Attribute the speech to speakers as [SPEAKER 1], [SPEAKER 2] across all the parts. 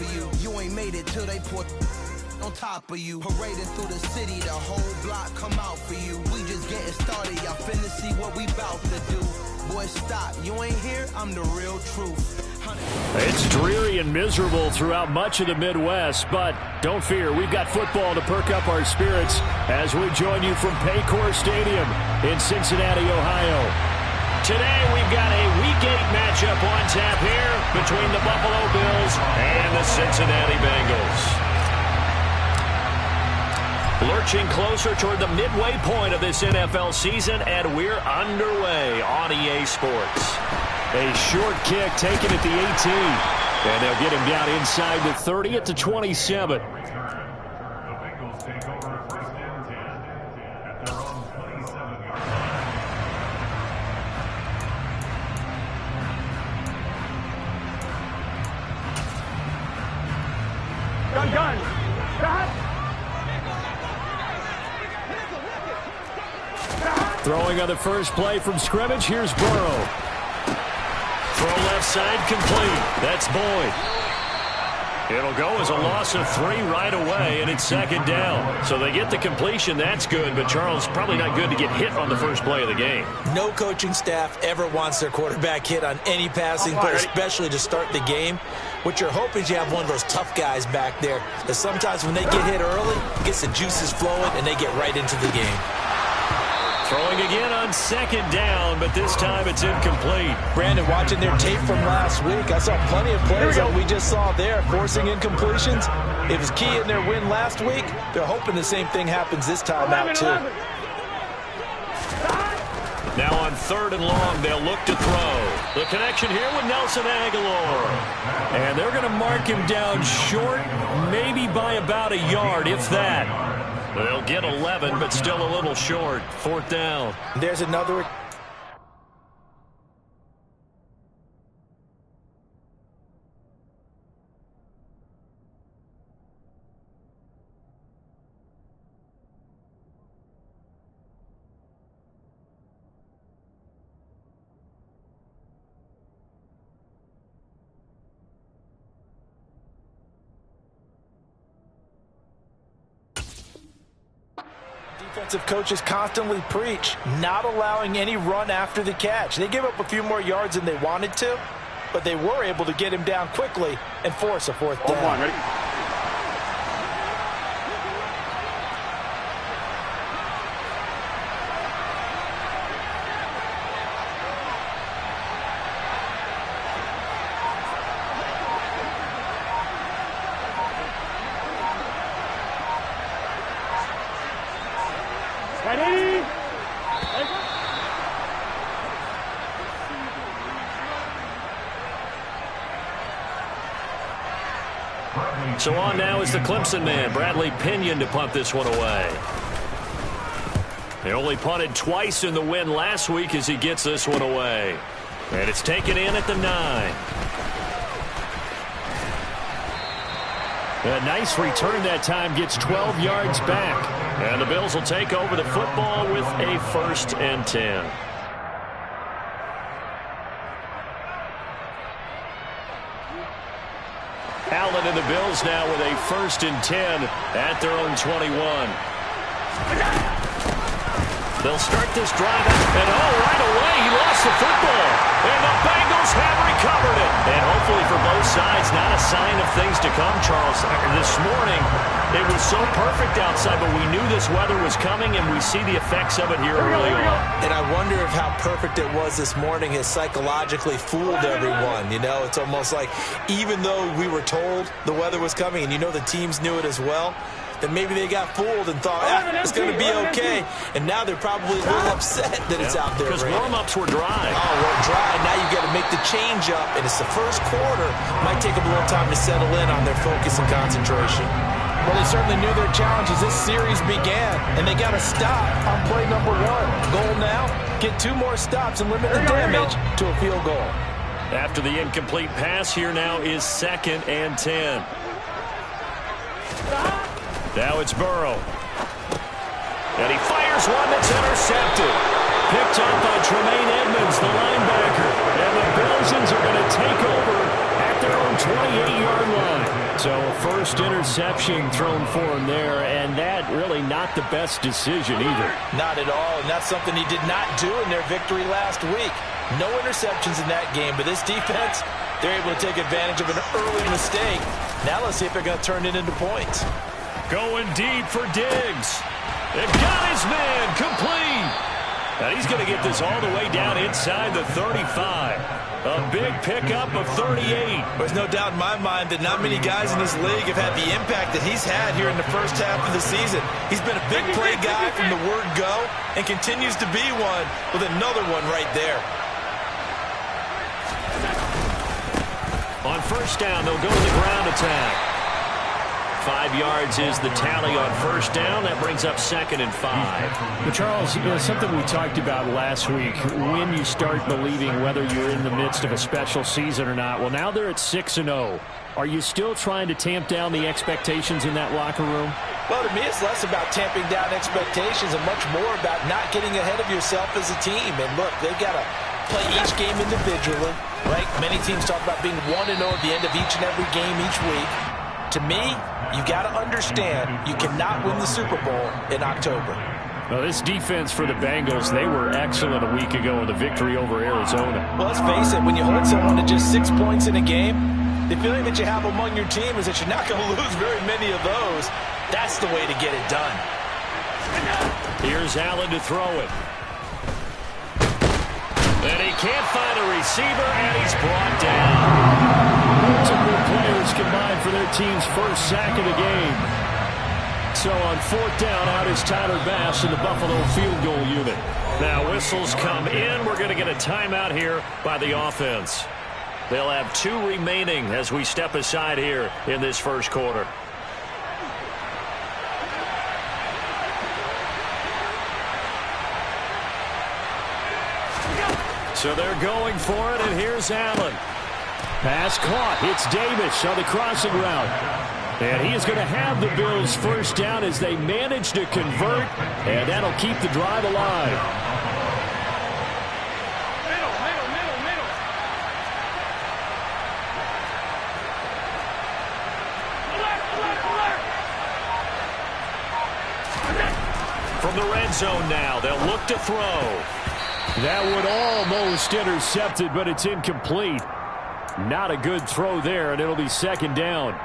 [SPEAKER 1] for you. You ain't made it till they put on top of you. Parading through the city, the whole block come out for you. We just getting started, y'all finna see what we bout to do. Boy, stop, you ain't here, I'm the real truth.
[SPEAKER 2] It's dreary and miserable throughout much of the Midwest, but don't fear, we've got football to perk up our spirits as we join you from Paycor Stadium in Cincinnati, Ohio. Today we've got a Week 8 matchup on tap here between the Buffalo Bills and the Cincinnati Bengals. Lurching closer toward the midway point of this NFL season, and we're underway on EA Sports. A short kick taken at the 18, and they'll get him down inside the 30 at the 27.
[SPEAKER 3] Gun. Stop.
[SPEAKER 2] Throwing on the first play from scrimmage, here's Burrow. Throw left side complete. That's Boyd. It'll go as a loss of 3 right away, and it's second down. So they get the completion. That's good, but Charles, probably not good to get hit on the first play of the game.
[SPEAKER 4] No coaching staff ever wants their quarterback hit on any passing play, especially to start the game. What you're hoping is you have one of those tough guys back there, because sometimes when they get hit early, it gets the juices flowing, and they get right into the game.
[SPEAKER 2] Throwing again on second down, but this time it's incomplete.
[SPEAKER 4] Brandon, watching their tape from last week, I saw plenty of plays that we just saw there, forcing incompletions. It was key in their win last week. They're hoping the same thing happens this time out, too.
[SPEAKER 2] Now on 3rd and long, they'll look to throw. The connection here with Nelson Aguilar. And they're going to mark him down short, maybe by about a yard, if that. They'll get 11, but still a little short. 4th down.
[SPEAKER 4] There's another. Defensive coaches constantly preach not allowing any run after the catch. They gave up a few more yards than they wanted to, but they were able to get him down quickly and force a 4th down.
[SPEAKER 3] Hold on, ready? Ready?
[SPEAKER 2] So on now is the Clemson man, Bradley Pinion, to punt this one away. They only punted twice in the win last week as he gets this one away. And it's taken in at the 9. A nice return that time, gets 12 yards back. And the Bills will take over the football with a 1st and 10. Allen and the Bills now with a 1st and 10 at their own 21. They'll start this drive, and right away he lost the football. And the Bengals have recovered it. And hopefully for both sides, not a sign of things to come, Charles. This morning, it was so perfect outside, but we knew this weather was coming, and we see the effects of it here early on.
[SPEAKER 4] And I wonder if how perfect it was this morning has psychologically fooled everyone. You know, it's almost like even though we were told the weather was coming, and you know the teams knew it as well, that maybe they got fooled and thought, it's going to be okay. And now they're probably a little upset that it's out there.
[SPEAKER 2] Because warm-ups were dry.
[SPEAKER 4] Oh, well, dry. Now you've got to make the change up, and it's the first quarter. Might take them a little time to settle in on their focus and concentration.
[SPEAKER 5] Well, they certainly knew their challenge as this series began, and they got to stop on play number 1. Goal now, get 2 more stops and limit the damage to a field goal.
[SPEAKER 2] After the incomplete pass, here now is 2nd and 10. Now it's Burrow. And he fires one that's intercepted. Picked up by Tremaine Edmonds, the linebacker. And the Belgians are going to take over at their own 28-yard line. So first interception thrown for him there, and that really not the best decision either.
[SPEAKER 5] Not at all, and that's something he did not do in their victory last week. No interceptions in that game, but this defense, they're able to take advantage of an early mistake. Now let's see if they're going to turn it into points.
[SPEAKER 2] Going deep for Diggs. They've got his man complete. And he's going to get this all the way down inside the 35. A big pickup of 38.
[SPEAKER 5] There's no doubt in my mind that not many guys in this league have had the impact that he's had here in the first half of the season. He's been a big play guy from the word go and continues to be one with another one right there.
[SPEAKER 2] On first down, they'll go to the ground attack. 5 yards is the tally on first down. That brings up 2nd and 5. But Charles, something we talked about last week, when you start believing whether you're in the midst of a special season or not. Well, now they're at 6-0. Are you still trying to tamp down the expectations in that locker room?
[SPEAKER 5] Well, to me, it's less about tamping down expectations and much more about not getting ahead of yourself as a team. And look, they've got to play each game individually, right? Many teams talk about being 1-0 at the end of each and every game each week. To me, you got to understand you cannot win the Super Bowl in October.
[SPEAKER 2] Well, this defense for the Bengals, they were excellent a week ago in the victory over Arizona.
[SPEAKER 5] Well, let's face it, when you hold someone to just 6 points in a game, the feeling that you have among your team is that you're not going to lose very many of those. That's the way to get it done.
[SPEAKER 2] Here's Allen to throw it. And he can't find a receiver, and he's brought down. Some good players combined for their team's first sack of the game. So on 4th down, out is Tyler Bass in the Buffalo field goal unit. Now whistles come in. We're going to get a timeout here by the offense. They'll have 2 remaining as we step aside here in this first quarter. So they're going for it, and here's Allen. Pass caught. It's Davis on the crossing route. And he is going to have the Bills first down as they manage to convert, and that'll keep the drive alive. From the red zone now, they'll look to throw. That would almost intercepted, but it's incomplete. Not a good throw there, and it'll be 2nd down.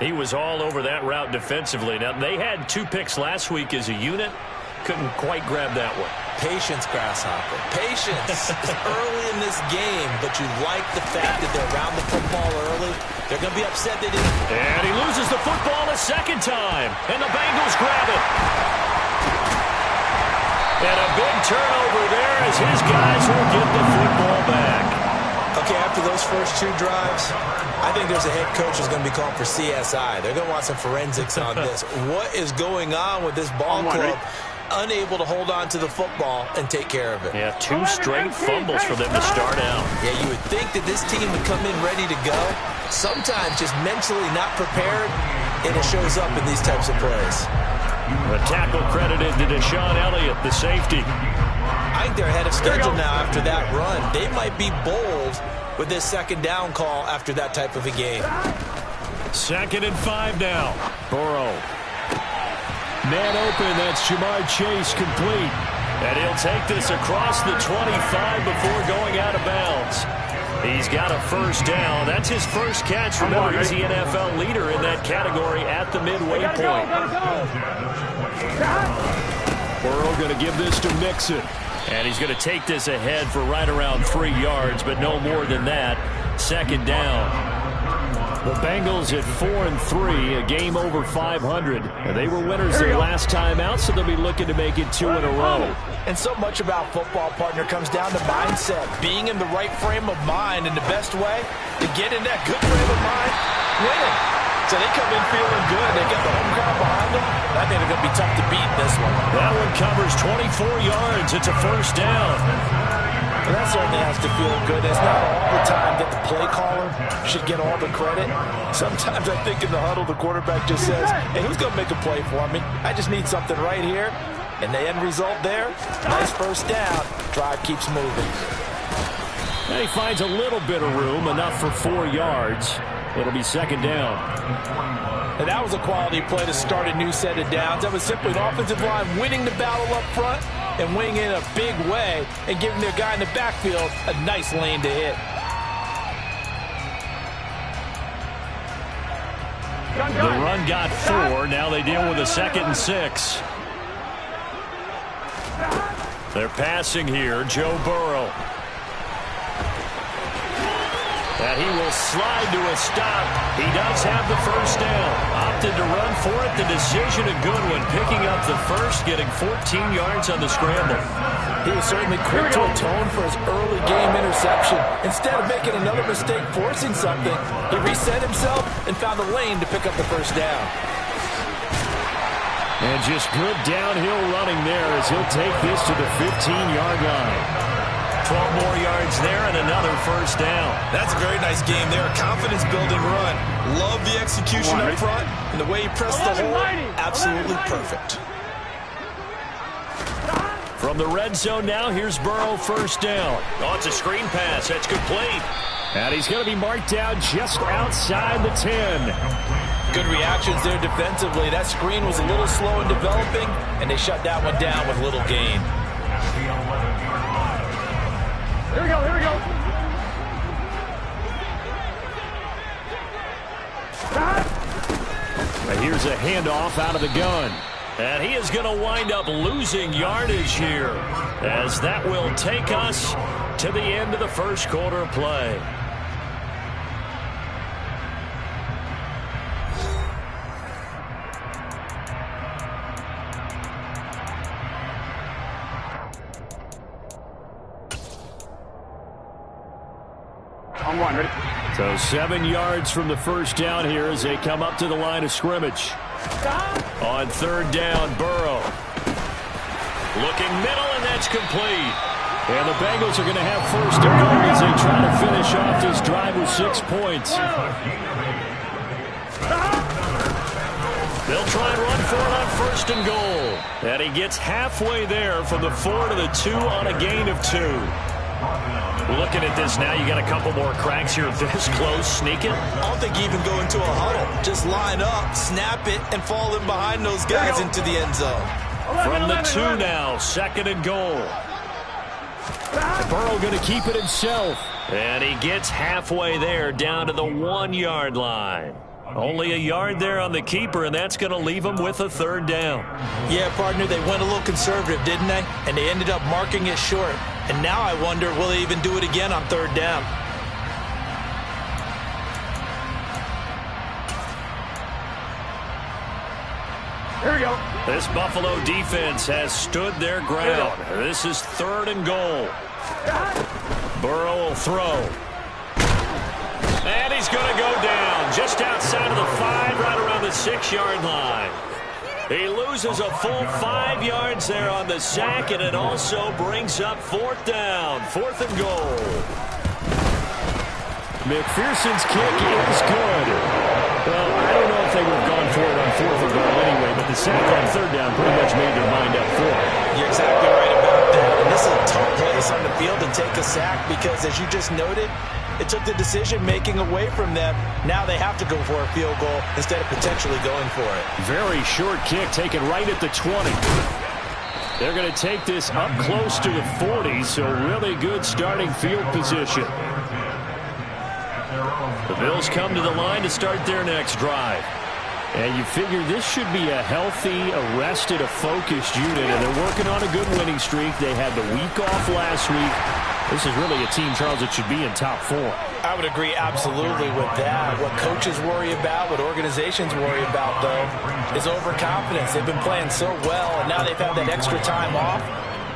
[SPEAKER 2] He was all over that route defensively. Now, they had 2 picks last week as a unit. Couldn't quite grab that one.
[SPEAKER 5] Patience, Grasshopper. Patience is early in this game, but you like the fact that they're around the football early. They're going to be upset they didn't.
[SPEAKER 2] And he loses the football a 2nd time, and the Bengals grab it. And a big turnover there as his guys will get the football back.
[SPEAKER 5] Okay, after those first 2 drives, I think there's a head coach who's going to be calling for CSI. They're going to want some forensics on this. What is going on with this ball club? Unable to hold on to the football and take care of it.
[SPEAKER 2] Yeah, 2 straight fumbles for them to start out.
[SPEAKER 5] Yeah, you would think that this team would come in ready to go. Sometimes just mentally not prepared, and it shows up in these types of plays.
[SPEAKER 2] A tackle credited to Deshaun Elliott, the safety.
[SPEAKER 5] I think they're ahead of schedule now after that run. They might be bold with this 2nd down call after that type of a game.
[SPEAKER 2] 2nd and 5 now. Burrow. Man open, that's Jamar Chase complete. And he'll take this across the 25 before going out of bounds. He's got a first down. That's his first catch. Remember, he's the NFL leader in that category at the midway point. Burrow going to give this to Mixon. And he's going to take this ahead for right around 3 yards, but no more than that. 2nd down. The Bengals at 4-3, a game over 500. And they were winners their last time out, so they'll be looking to make it 2 in a row.
[SPEAKER 5] And so much about football, partner, comes down to mindset. Being in the right frame of mind, and the best way to get in that good frame of mind, winning. So they come in feeling good. They got the home crowd behind them. I think they're going to be tough to beat in this one.
[SPEAKER 2] That one covers 24 yards. It's a first down.
[SPEAKER 5] And that certainly has to feel good. It's not all the time that the play caller should get all the credit. Sometimes I think in the huddle, the quarterback just says, hey, who's going to make a play for me? I just need something right here. And the end result there, nice first down. Drive keeps moving.
[SPEAKER 2] And he finds a little bit of room, enough for 4 yards. It'll be second down.
[SPEAKER 5] And that was a quality play to start a new set of downs. That was simply an offensive line winning the battle up front and winning in a big way and giving their guy in the backfield a nice lane to hit.
[SPEAKER 2] The run got 4. Now they deal with a 2nd and 6. They're passing here. Joe Burrow. And he will slide to a stop. He does have the first down. Opted to run for it. The decision a good one. Picking up the first, getting 14 yards on the scramble.
[SPEAKER 5] He was certainly quick to atone for his early game interception. Instead of making another mistake forcing something, he reset himself and found the lane to pick up the first down.
[SPEAKER 2] And just good downhill running there as he'll take this to the 15-yard line. 12 more yards there and another first down.
[SPEAKER 4] That's a very nice game there. A confidence-building run. Love the execution up front. And the way he pressed the hole, absolutely perfect.
[SPEAKER 2] From the red zone now, here's Burrow, first down. Oh, it's a screen pass. That's complete. And he's going to be marked down just outside the 10.
[SPEAKER 5] Good reactions there defensively. That screen was a little slow in developing, and they shut that one down with little gain.
[SPEAKER 3] Here we go, here we go.
[SPEAKER 2] Here's a handoff out of the gun. And he is going to wind up losing yardage here, as that will take us to the end of the first quarter of play.
[SPEAKER 3] On one, ready?
[SPEAKER 2] So 7 yards from the first down here as they come up to the line of scrimmage. On third down, Burrow. Looking middle, and that's complete. And the Bengals are going to have first and goal as they try to finish off this drive with 6 points. They'll try and run for it on first and goal. And he gets halfway there from the 4 to the 2 on a gain of 2. Looking at this now, you got a couple more cracks here this close, sneaking.
[SPEAKER 4] I don't think you even go into a huddle. Just line up, snap it, and fall in behind those guys into the end zone.
[SPEAKER 2] From the 2 now, second and goal. Burrow going to keep it himself. And he gets halfway there down to the 1 yard line. Only a yard there on the keeper, and that's going to leave him with a third down.
[SPEAKER 5] Yeah, partner, they went a little conservative, didn't they? And they ended up marking it short. And now I wonder, will they even do it again on third down?
[SPEAKER 3] Here we go.
[SPEAKER 2] This Buffalo defense has stood their ground. This is third and goal. Burrow will throw. And he's going to go down just outside of the 5, right around the 6 yard line. He loses a full 5 yards there on the sack, and it also brings up fourth down. Fourth and goal. McPherson's kick is good. Well, I don't know if they would have gone for it on fourth and goal anyway, but the sack on third down pretty much made their mind up for it.
[SPEAKER 5] You're exactly right about that. And this is a tough place on the field to take a sack because, as you just noted, it took the decision-making away from them. Now they have to go for a field goal instead of potentially going for it.
[SPEAKER 2] Very short kick taken right at the 20. They're going to take this up close to the 40, so really good starting field position. The Bills come to the line to start their next drive. And you figure this should be a healthy, arrested, a focused unit, and they're working on a good winning streak. They had the week off last week. This is really a team, Charles, that should be in top 4.
[SPEAKER 5] I would agree absolutely with that. What coaches worry about, what organizations worry about, though, is overconfidence. They've been playing so well, and now they've had that extra time off.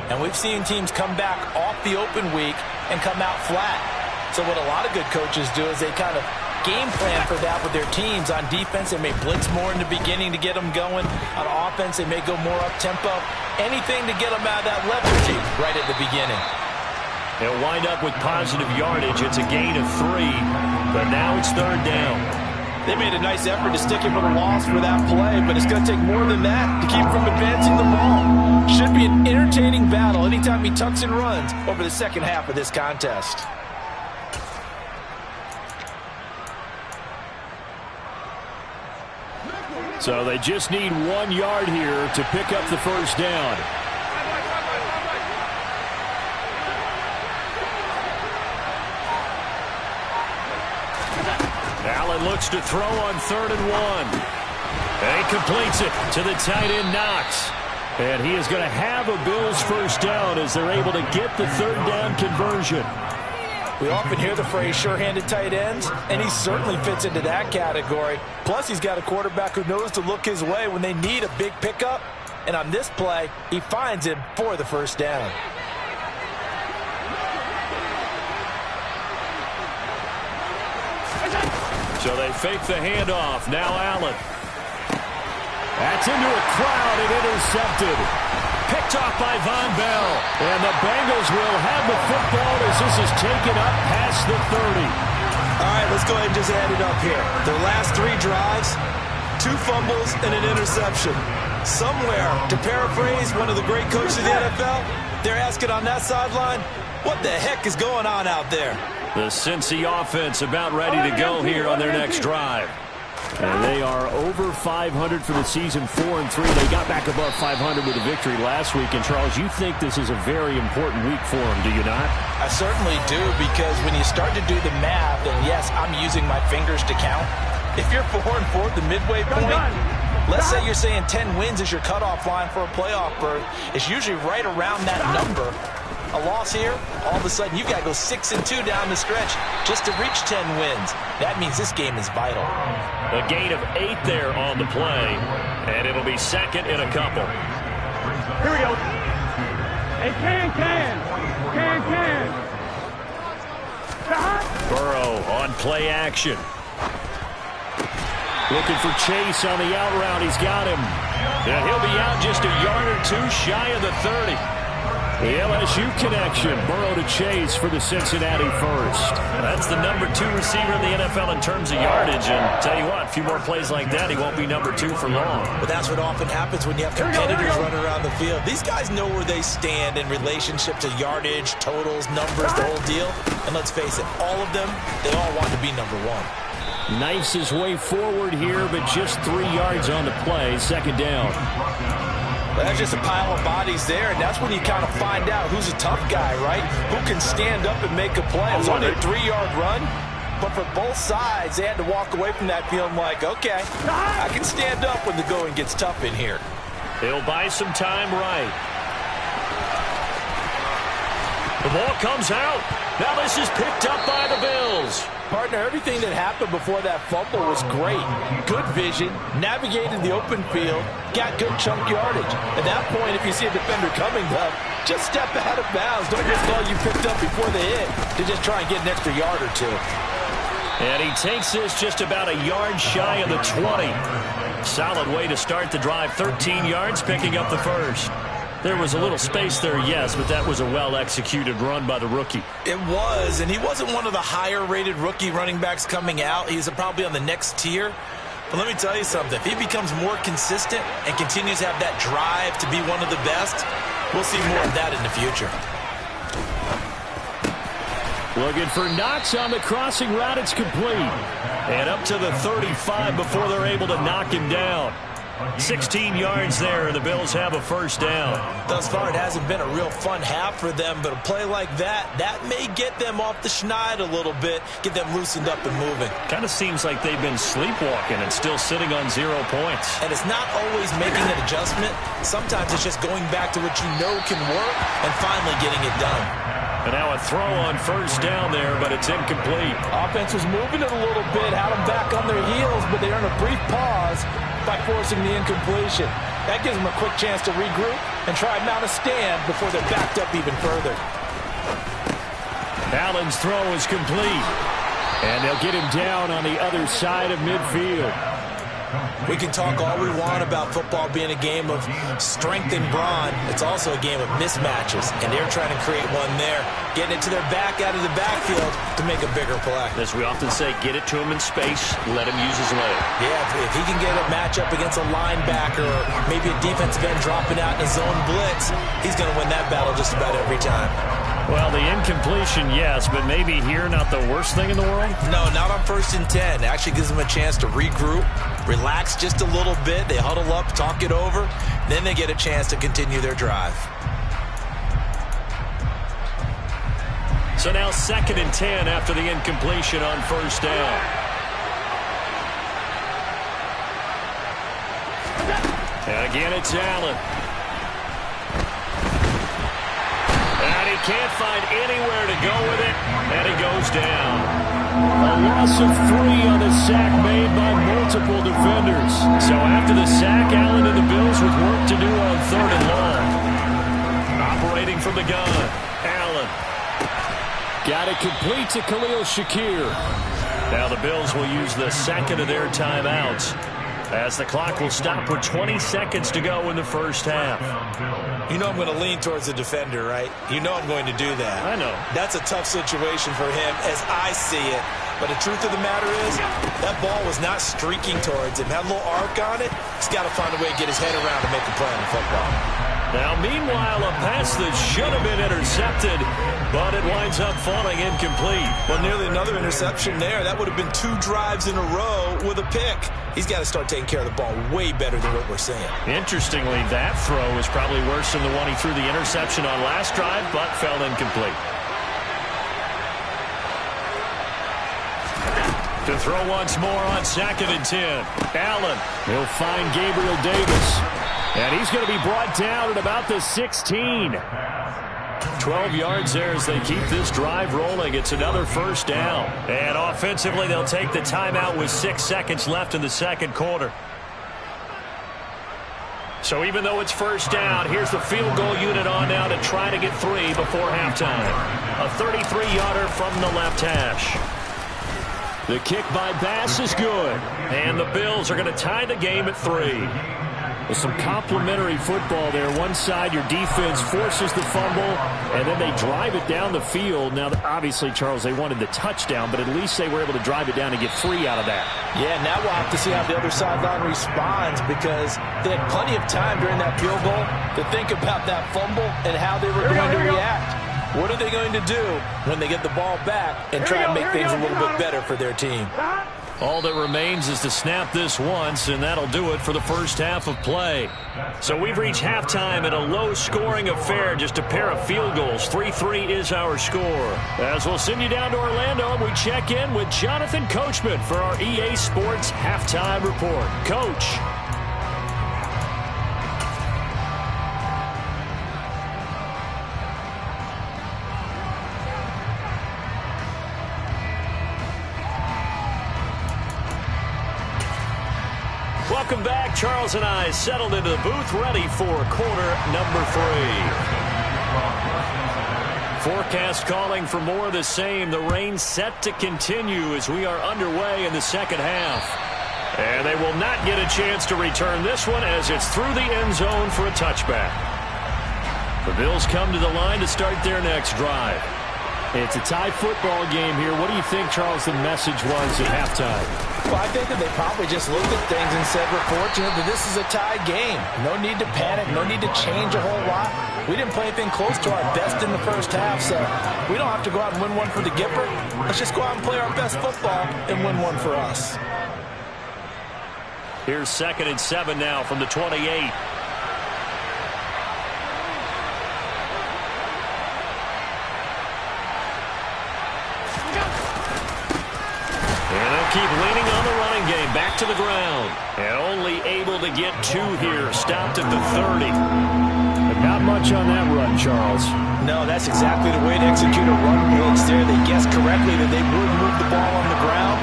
[SPEAKER 5] And we've seen teams come back off the open week and come out flat. So what a lot of good coaches do is they kind of game plan for that with their teams. On defense, they may blitz more in the beginning to get them going. On offense, they may go more up-tempo. Anything to get them out of that lethargy right at the beginning.
[SPEAKER 2] They'll wind up with positive yardage. It's a gain of 3, but now it's third down.
[SPEAKER 5] They made a nice effort to stick him for the loss for that play, but it's going to take more than that to keep from advancing the ball. Should be an entertaining battle anytime he tucks and runs over the second half of this contest.
[SPEAKER 2] So they just need 1 yard here to pick up the first down. Allen looks to throw on 3rd and 1. And he completes it to the tight end, Knox. And he is going to have a Bills first down as they're able to get the 3rd down conversion.
[SPEAKER 5] We often hear the phrase sure-handed tight ends, and he certainly fits into that category. Plus, he's got a quarterback who knows to look his way when they need a big pickup. And on this play, he finds him for the first down.
[SPEAKER 2] So they fake the handoff. Now Allen. That's into a crowd and intercepted. Picked off by Von Bell. And the Bengals will have the football as this is taken up past the 30.
[SPEAKER 4] All right, let's go ahead and just add it up here. Their last 3 drives, 2 fumbles and an interception. Somewhere, to paraphrase one of the great coaches of the NFL, they're asking on that sideline, what the heck is going on out there?
[SPEAKER 2] The Cincy offense about ready to go here on their next drive. And they are over 500 for the season, 4-3. They got back above 500 with a victory last week. And, Charles, you think this is a very important week for them, do you not?
[SPEAKER 5] I certainly do, because when you start to do the math, and yes, I'm using my fingers to count. If you're 4-4 at the midway point, let's say you're saying 10 wins is your cutoff line for a playoff berth. It's usually right around that number. A loss here, all of a sudden you got to go 6-2 down the stretch just to reach 10 wins. That means this game is vital.
[SPEAKER 2] A gain of 8 there on the play, and it'll be 2nd and a couple.
[SPEAKER 3] Here we go. Hey, can.
[SPEAKER 2] Burrow on play action. Looking for Chase on the out route. He's got him. And he'll be out just a yard or 2 shy of the 30. The LSU connection. Burrow to Chase for the Cincinnati first.
[SPEAKER 5] That's the number 2 receiver in the NFL in terms of yardage. And tell you what, a few more plays like that, he won't be number 2 for long.
[SPEAKER 4] But that's what often happens when you have competitors running around the field. These guys know where they stand in relationship to yardage, totals, numbers, the whole deal. And let's face it, all of them, they all want to be number 1.
[SPEAKER 2] Knifes his way forward here, but just 3 yards on the play. 2nd down.
[SPEAKER 5] Well, that's just a pile of bodies there, and that's when you kind of find out who's a tough guy, right? Who can stand up and make a play. It was only a 3-yard run, but for both sides, they had to walk away from that feeling like, okay, I can stand up when the going gets tough in here.
[SPEAKER 2] He'll buy some time right. The ball comes out. Now this is picked up by the Bills.
[SPEAKER 5] Partner, everything that happened before that fumble was great. Good vision, navigated the open field, got good chunk yardage. At that point, if you see a defender coming up, just step out of bounds. Don't risk all you picked up before the hit to just try and get an extra yard or 2.
[SPEAKER 2] And he takes this just about a yard shy of the 20. Solid way to start the drive. 13 yards, picking up the first. There was a little space there, yes, but that was a well-executed run by the rookie.
[SPEAKER 4] It was, and he wasn't one of the higher-rated rookie running backs coming out. He's probably on the next tier. But let me tell you something. If he becomes more consistent and continues to have that drive to be one of the best, we'll see more of that in the future.
[SPEAKER 2] Looking for Knox on the crossing route. It's complete. And up to the 35 before they're able to knock him down. 16 yards there, and the Bills have a first down.
[SPEAKER 4] Thus far, it hasn't been a real fun half for them, but a play like that may get them off the schneid a little bit, get them loosened up and moving.
[SPEAKER 2] Kind of seems like they've been sleepwalking and still sitting on 0 points.
[SPEAKER 4] And it's not always making an adjustment. Sometimes it's just going back to what you know can work and finally getting it done.
[SPEAKER 2] And now a throw on first down there, but it's incomplete.
[SPEAKER 5] Offense was moving it a little bit, had them back on their heels, but they earned a brief pause by forcing the incompletion. That gives them a quick chance to regroup and try and mount a stand before they're backed up even further.
[SPEAKER 2] Allen's throw is complete. And they'll get him down on the other side of midfield.
[SPEAKER 4] We can talk all we want about football being a game of strength and brawn. It's also a game of mismatches, and they're trying to create one there, getting it to their back out of the backfield to make a bigger play.
[SPEAKER 2] As we often say, get it to him in space, let him use his leg.
[SPEAKER 4] Yeah, if he can get a matchup against a linebacker or maybe a defensive end dropping out in a zone blitz, he's going to win that battle just about every time.
[SPEAKER 2] Well, the incompletion, yes, but maybe here not the worst thing in the world?
[SPEAKER 5] No, not on 1st and 10. Actually gives them a chance to regroup, relax just a little bit. They huddle up, talk it over. Then they get a chance to continue their drive.
[SPEAKER 2] So now 2nd and 10 after the incompletion on 1st down. And again, it's Allen. And he can't find anywhere to go with it, and he goes down. A loss of 3 on the sack made by multiple defenders. So after the sack, Allen and the Bills with work to do on 3rd and long. Operating from the gun, Allen. Got it complete to Khalil Shakir. Now the Bills will use the 2nd of their timeouts, as the clock will stop with 20 seconds to go in the 1st half.
[SPEAKER 5] You know I'm going to lean towards the defender, right? You know I'm going to do that.
[SPEAKER 2] I know.
[SPEAKER 5] That's a tough situation for him as I see it. But the truth of the matter is, that ball was not streaking towards him. Had a little arc on it. He's got to find a way to get his head around to make a play in football.
[SPEAKER 2] Now, meanwhile, a pass that should have been intercepted, but it winds up falling incomplete.
[SPEAKER 5] Well, nearly another interception there. That would have been 2 drives in a row with a pick. He's got to start taking care of the ball way better than what we're seeing. Interestingly, that throw is probably worse than the one he threw the interception on last drive, but fell incomplete.
[SPEAKER 2] To throw once more on 2nd and 10. Allen, he'll find Gabriel Davis. And he's going to be brought down at about the 16. 12 yards there as they keep this drive rolling. It's another 1st down. And offensively, they'll take the timeout with 6 seconds left in the 2nd quarter. So even though it's 1st down, here's the field goal unit on now to try to get 3 before halftime. A 33-yarder from the left hash. The kick by Bass is good. And the Bills are going to tie the game at 3. With some complimentary football there. One side, your defense forces the fumble, and then they drive it down the field. Now, obviously, Charles, they wanted the touchdown, but at least they were able to drive it down and get 3 out of that.
[SPEAKER 5] Yeah, now we'll have to see how the other sideline responds, because they had plenty of time during that field goal to think about that fumble and how they were going to react. What are they going to do when they get the ball back and try and make things a little bit better for their team?
[SPEAKER 2] All that remains is to snap this once, and that'll do it for the 1st half of play. So we've reached halftime in a low-scoring affair, just a pair of field goals. 3-3 is our score. As we'll send you down to Orlando, we check in with Jonathan Coachman for our EA Sports Halftime Report. Coach. Welcome back. Charles and I settled into the booth, ready for quarter number 3. Forecast calling for more of the same. The rain set to continue as we are underway in the 2nd half. And they will not get a chance to return this one as it's through the end zone for a touchback. The Bills come to the line to start their next drive. It's a tie football game here. What do you think, Charles, the message was at halftime?
[SPEAKER 5] Well, I think that they probably just looked at things and said, we're fortunate that this is a tie game. No need to panic. No need to change a whole lot. We didn't play anything close to our best in the 1st half, so we don't have to go out and win one for the Gipper. Let's just go out and play our best football and win one for us.
[SPEAKER 2] Here's 2nd and 7 now from the 28. Keep leaning on the running game. Back to the ground. And only able to get 2 here. Stopped at the 30. But not much on that run, Charles.
[SPEAKER 5] No, that's exactly the way to execute a run blitz there. They guessed correctly that they would move the ball on the ground,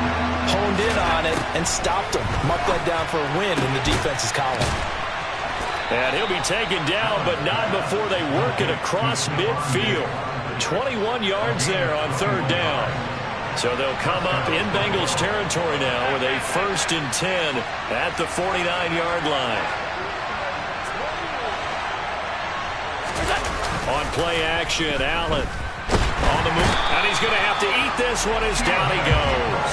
[SPEAKER 5] honed in on it, and stopped them. Mark that down for a win in the defense's column.
[SPEAKER 2] And he'll be taken down, but not before they work it across midfield. 21 yards there on 3rd down. So they'll come up in Bengals territory now with a 1st and 10 at the 49-yard line. On play action, Allen on the move, and he's going to have to eat this one as down he goes.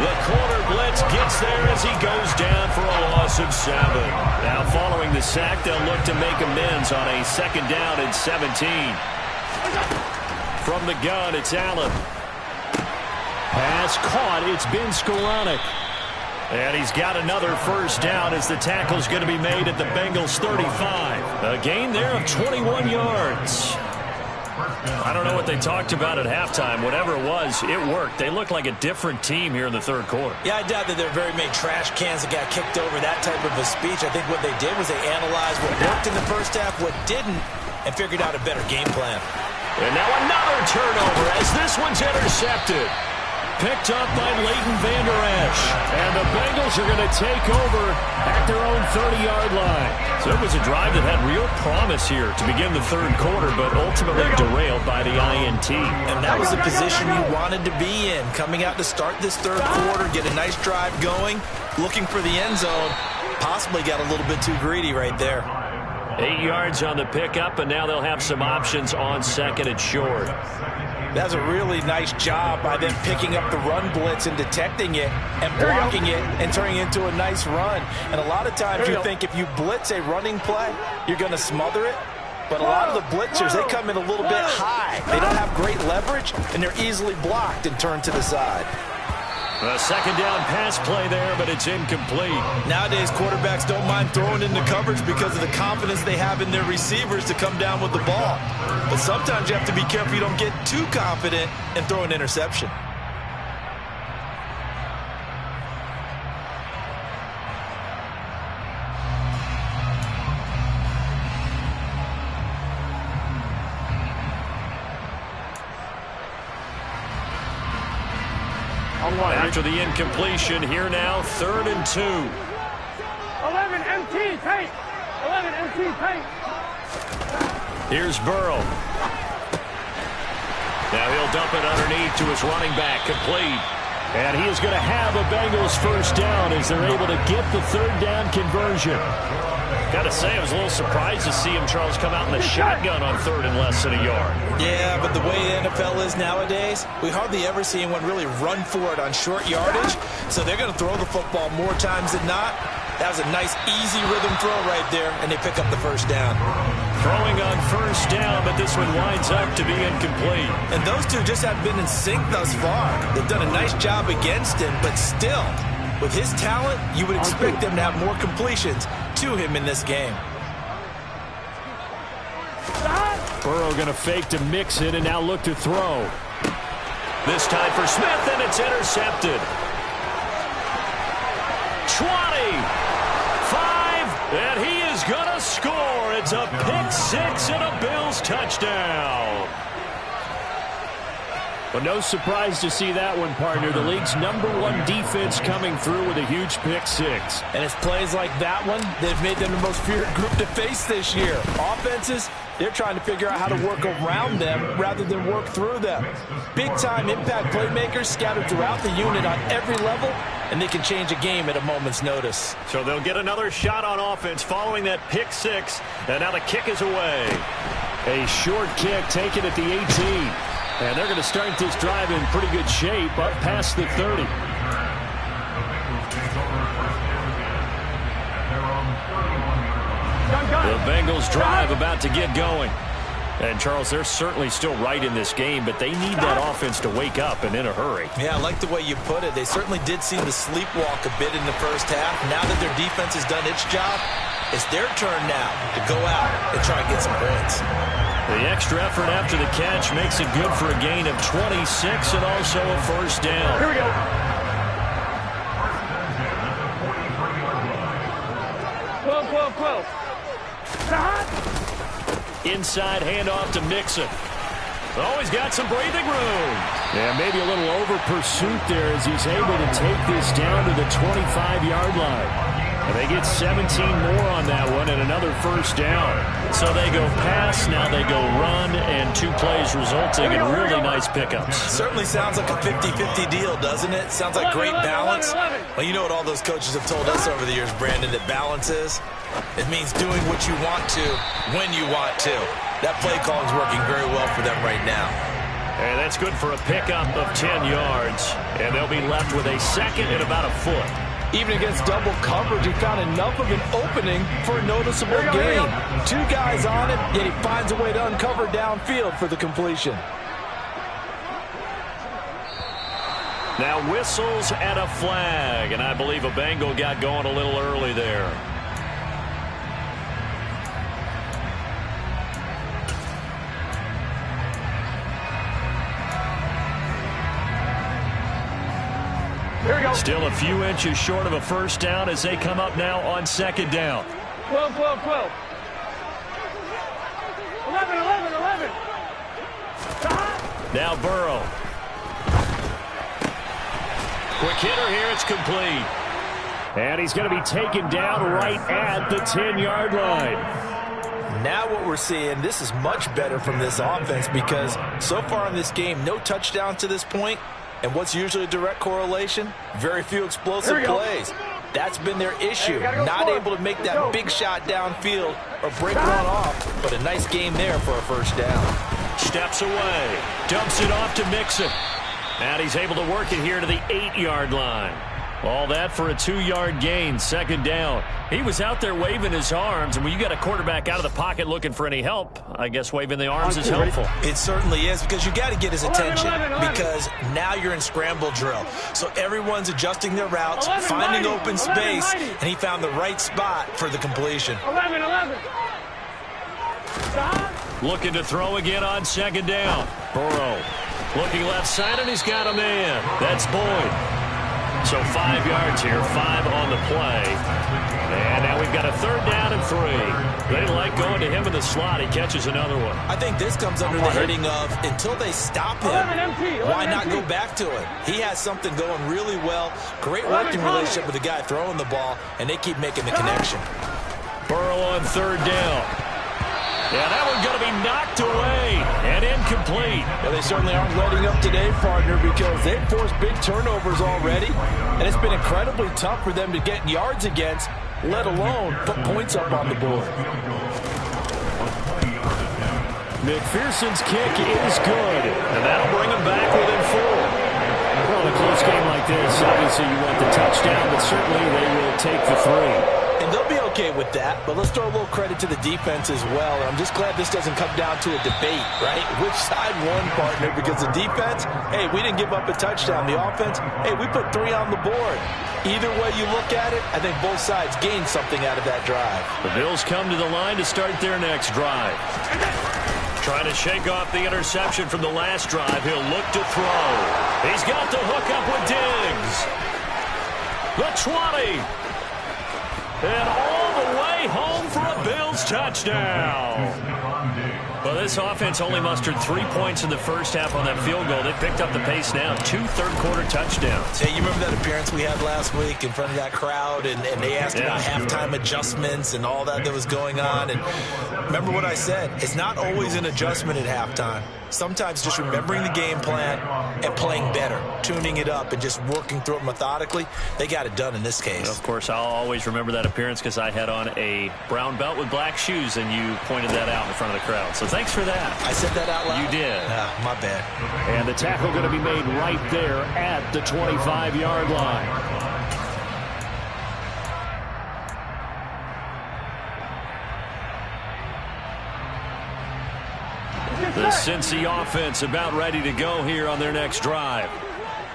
[SPEAKER 2] The corner blitz gets there as he goes down for a loss of 7. Now following the sack, they'll look to make amends on a 2nd down and 17. From the gun, it's Allen. Pass caught. It's been Skoranek. And he's got another first down as the tackle's going to be made at the Bengals 35. A gain there of 21 yards. I don't know what they talked about at halftime. Whatever it was, it worked. They look like a different team here in the third quarter.
[SPEAKER 5] Yeah, I doubt that there are very many trash cans that got kicked over, that type of a speech. I think what they did was they analyzed what worked in the first half, what didn't, and figured out a better game plan.
[SPEAKER 2] And now another turnover as this one's intercepted. Picked up by Leighton Vander Esch. And the Bengals are going to take over at their own 30-yard line. So it was a drive that had real promise here to begin the third quarter, but ultimately derailed by the INT.
[SPEAKER 5] And that was the position you wanted to be in. Coming out to start this third quarter, get a nice drive going, looking for the end zone. Possibly got a little bit too greedy right there.
[SPEAKER 2] 8 yards on the pickup, and now they'll have some options on second and short.
[SPEAKER 5] That's a really nice job by them picking up the run blitz and detecting it and blocking it and turning it into a nice run. And a lot of times you think if you blitz a running play, you're going to smother it. But a lot of the blitzers, they come in a little bit high. They don't have great leverage, and they're easily blocked and turned to the side.
[SPEAKER 2] A second down pass play there, but it's incomplete.
[SPEAKER 5] Nowadays, quarterbacks don't mind throwing into coverage because of the confidence they have in their receivers to come down with the ball. But sometimes you have to be careful you don't get too confident and throw an interception.
[SPEAKER 2] After the incompletion, here now, 3rd and 2.
[SPEAKER 3] 11 MT, tight. 11 MT, tight.
[SPEAKER 2] Here's Burrow. Now he'll dump it underneath to his running back, complete. And he is going to have a Bengals first down as they're able to get the third down conversion. Got to say, I was a little surprised to see him, Charles, come out in the shotgun on 3rd and less than a yard.
[SPEAKER 5] Yeah, but the way the NFL is nowadays, we hardly ever see anyone really run for it on short yardage. So they're going to throw the football more times than not. That was a nice, easy rhythm throw right there, and they pick up the first down.
[SPEAKER 2] Throwing on first down, but this one winds up to be incomplete.
[SPEAKER 5] And those two just haven't been in sync thus far. They've done a nice job against him, but still, with his talent, you would expect them to have more completions to him in this game.
[SPEAKER 2] Burrow going to fake to mix it and now look to throw. This time for Smith, and it's intercepted. 20, 5, and he is going to score. It's a pick six and a Bills touchdown. But no surprise to see that one, partner. The league's #1 defense coming through with a huge pick six.
[SPEAKER 5] And it's plays like that one that have made them the most feared group to face this year. Offenses, they're trying to figure out how to work around them rather than work through them. Big-time impact playmakers scattered throughout the unit on every level, and they can change a game at a moment's notice.
[SPEAKER 2] So they'll get another shot on offense following that pick six, and now the kick is away. A short kick taken at the 18. And they're going to start this drive in pretty good shape up past the 30. The Bengals drive about to get going. And, Charles, they're certainly still right in this game, but they need that offense to wake up and in a hurry.
[SPEAKER 5] Yeah, I like the way you put it. They certainly did seem to sleepwalk a bit in the first half. Now that their defense has done its job, it's their turn now to go out and try and get some points.
[SPEAKER 2] The extra effort after the catch makes it good for a gain of 26 and also a first down.
[SPEAKER 3] Here we go. Close.
[SPEAKER 2] Inside handoff to Mixon. Oh, he's got some breathing room. Yeah, maybe a little over pursuit there as he's able to take this down to the 25-yard line. And they get 17 more on that one and another first down. So they go pass, now they go run, and 2 plays resulting in really nice pickups.
[SPEAKER 5] Certainly sounds like a 50-50 deal, doesn't it? Sounds like great balance. Well, you know what all those coaches have told us over the years, Brandon, that balance is? It means doing what you want to, when you want to. That play call is working very well for them right now.
[SPEAKER 2] And that's good for a pickup of 10 yards. And they'll be left with a second and about a foot.
[SPEAKER 5] Even against double coverage, he found enough of an opening for a noticeable gain. 2 guys on him, yet he finds a way to uncover downfield for the completion.
[SPEAKER 2] Now whistles and a flag, and I believe a Bengal got going a little early there. Still a few inches short of a first down as they come up now on second down.
[SPEAKER 3] 12, 12, 12. 11, 11, 11.
[SPEAKER 2] Now Burrow. Quick hitter here, it's complete. And he's going to be taken down right at the 10-yard line.
[SPEAKER 5] Now what we're seeing, this is much better from this offense because so far in this game, no touchdown to this point. And what's usually a direct correlation? Very few explosive plays. That's been their issue. Not able to make that big shot downfield or break one off. But a nice game there for a first down.
[SPEAKER 2] Steps away. Dumps it off to Mixon. And he's able to work it here to the 8-yard line. All that for a 2-yard gain, second down. He was out there waving his arms, and when you got a quarterback out of the pocket looking for any help, I guess waving the arms is helpful.
[SPEAKER 4] It certainly is because you got to get his attention because now you're in scramble drill. So everyone's adjusting their routes, finding open space, and he found the right spot for the completion.
[SPEAKER 3] 11, 11.
[SPEAKER 2] Looking to throw again on second down. Burrow looking left side, and he's got a man. That's Boyd. So 5 yards here, 5 on the play. And now we've got a third down and 3. They like going to him in the slot. He catches another one.
[SPEAKER 4] I think this comes under the heading of until they stop him, why not go back to it? He has something going really well. Great working relationship with the guy throwing the ball, and they keep making the connection.
[SPEAKER 2] Burrow on third down. Yeah, that one's going to be knocked away and incomplete.
[SPEAKER 5] Well, they certainly aren't letting up today, partner, because they've forced big turnovers already, and it's been incredibly tough for them to get yards against, let alone put points up on the board.
[SPEAKER 2] McPherson's kick is good, and that'll bring them back within 4. Well, in a close game like this, obviously you want the touchdown, but certainly they will take the 3.
[SPEAKER 5] And they'll be okay with that, but let's throw a little credit to the defense as well. I'm just glad this doesn't come down to a debate, right? Which side won, partner? Because the defense, hey, we didn't give up a touchdown. The offense, hey, we put 3 on the board. Either way you look at it, I think both sides gained something out of that drive.
[SPEAKER 2] The Bills come to the line to start their next drive. Trying to shake off the interception from the last drive. He'll look to throw. He's got the hook up with Diggs. The 20. And all the way home for a Bills touchdown. Well, this offense only mustered 3 points in the first half on that field goal. They picked up the pace now. 2 third-quarter touchdowns.
[SPEAKER 4] Hey, you remember that appearance we had last week in front of that crowd, and they asked about halftime adjustments and all that was going on. And remember what I said. It's not always an adjustment at halftime. Sometimes just remembering the game plan and playing better, tuning it up and just working through it methodically. They got it done in this case.
[SPEAKER 2] Of course, I'll always remember that appearance because I had on a brown belt with black shoes, and you pointed that out in front of the crowd. So thanks for that.
[SPEAKER 4] I said that out loud?
[SPEAKER 2] You did.
[SPEAKER 4] My bad.
[SPEAKER 2] And the tackle going to be made right there at the 25-yard line. The Cincy offense about ready to go here on their next drive.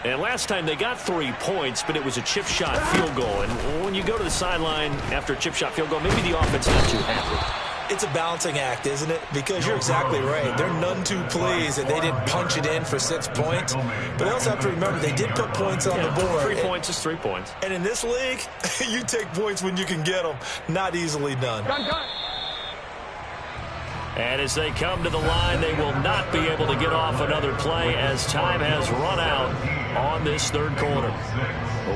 [SPEAKER 2] And last time they got 3 points, but it was a chip shot field goal. And when you go to the sideline after a chip shot field goal, maybe the offense is not too happy.
[SPEAKER 4] It's a balancing act, isn't it? Because you're exactly right. They're none too pleased that they didn't punch it in for 6 points. But they also have to remember they did put points on the board.
[SPEAKER 2] 3 points is 3 points.
[SPEAKER 4] And in this league, you take points when you can get them. Not easily done.
[SPEAKER 2] And as they come to the line, they will not be able to get off another play as time has run out on this third quarter.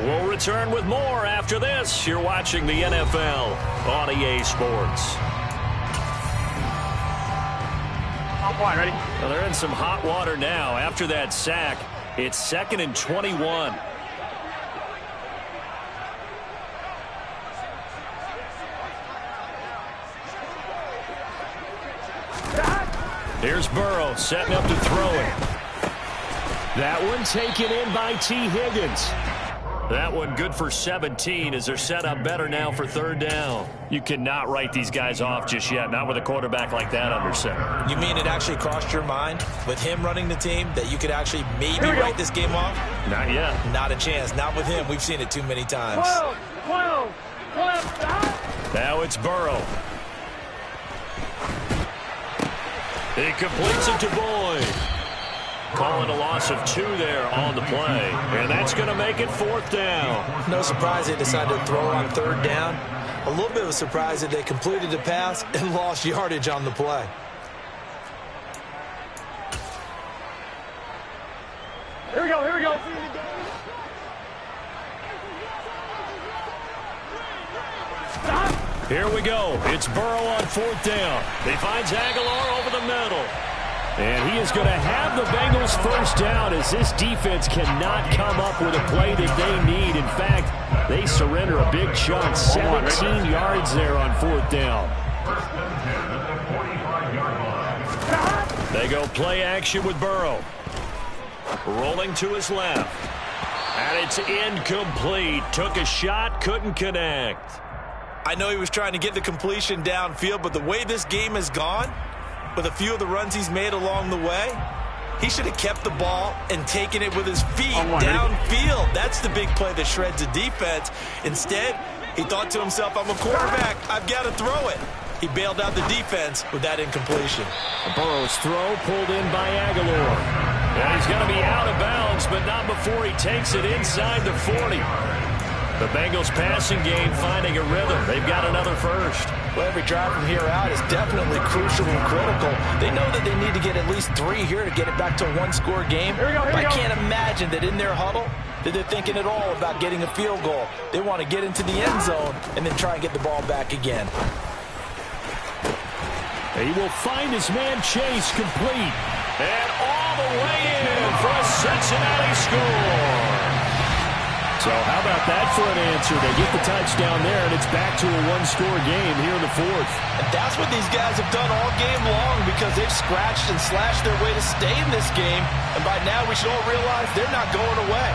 [SPEAKER 2] We'll return with more after this. You're watching the NFL on EA Sports.
[SPEAKER 3] Ready?
[SPEAKER 2] Well, they're in some hot water now. After that sack, it's 2nd and 21. Here's Burrow setting up to throw it. That one taken in by T. Higgins. That one good for 17 as they're set up better now for third down. You cannot write these guys off just yet, not with a quarterback like that under center.
[SPEAKER 5] You mean it actually crossed your mind with him running the team that you could actually maybe write this game off?
[SPEAKER 2] Not yet.
[SPEAKER 5] Not a chance. Not with him. We've seen it too many times.
[SPEAKER 3] 12.
[SPEAKER 2] Now it's Burrow. He completes it to Boyd. Calling a loss of 2 there on the play. And that's going to make it 4th down.
[SPEAKER 5] No surprise they decided to throw on 3rd down. A little bit of a surprise that they completed the pass and lost yardage on the play.
[SPEAKER 3] Here we go.
[SPEAKER 2] Here we go. It's Burrow on 4th down. He finds Aguilar over the middle. And he is going to have the Bengals first down as this defense cannot come up with a play that they need. In fact, they surrender a big chunk. 17 yards there on 4th down. They go play action with Burrow. Rolling to his left. And it's incomplete. Took a shot, couldn't connect.
[SPEAKER 5] I know he was trying to get the completion downfield, but the way this game has gone, with a few of the runs he's made along the way, he should have kept the ball and taken it with his feet downfield. That's the big play that shreds the defense. Instead, he thought to himself, I'm a quarterback. I've got to throw it. He bailed out the defense with that incompletion.
[SPEAKER 2] Burrow's throw pulled in by Aguilar. And he's going to be out of bounds, but not before he takes it inside the 40. The Bengals passing game finding a rhythm. They've got another first.
[SPEAKER 5] Well, every drive from here out is definitely crucial and critical. They know that they need to get at least 3 here to get it back to a one-score game.
[SPEAKER 3] Here we go.
[SPEAKER 5] I can't imagine that in their huddle that they're thinking at all about getting a field goal. They want to get into the end zone and then try and get the ball back again.
[SPEAKER 2] He will find his man Chase complete. And all the way in for a Cincinnati score. So how about that for an answer? They get the touchdown there, and it's back to a one-score game here in the 4th.
[SPEAKER 5] And that's what these guys have done all game long because they've scratched and slashed their way to stay in this game. And by now we should all realize they're not going away.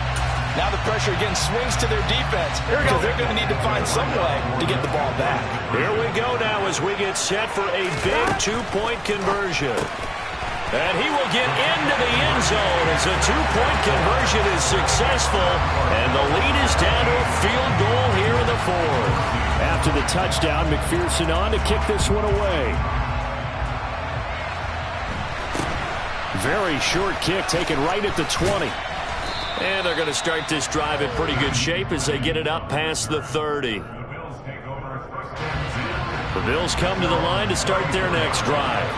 [SPEAKER 5] Now the pressure again swings to their defense because they're going to need to find some way to get the ball back.
[SPEAKER 2] Here we go now as we get set for a big 2-point conversion. And he will get into the end zone as a 2-point conversion is successful. And the lead is down to a field goal here in the 4th. After the touchdown, McPherson on to kick this one away. Very short kick taken right at the 20. And they're going to start this drive in pretty good shape as they get it up past the 30. The Bills come to the line to start their next drive.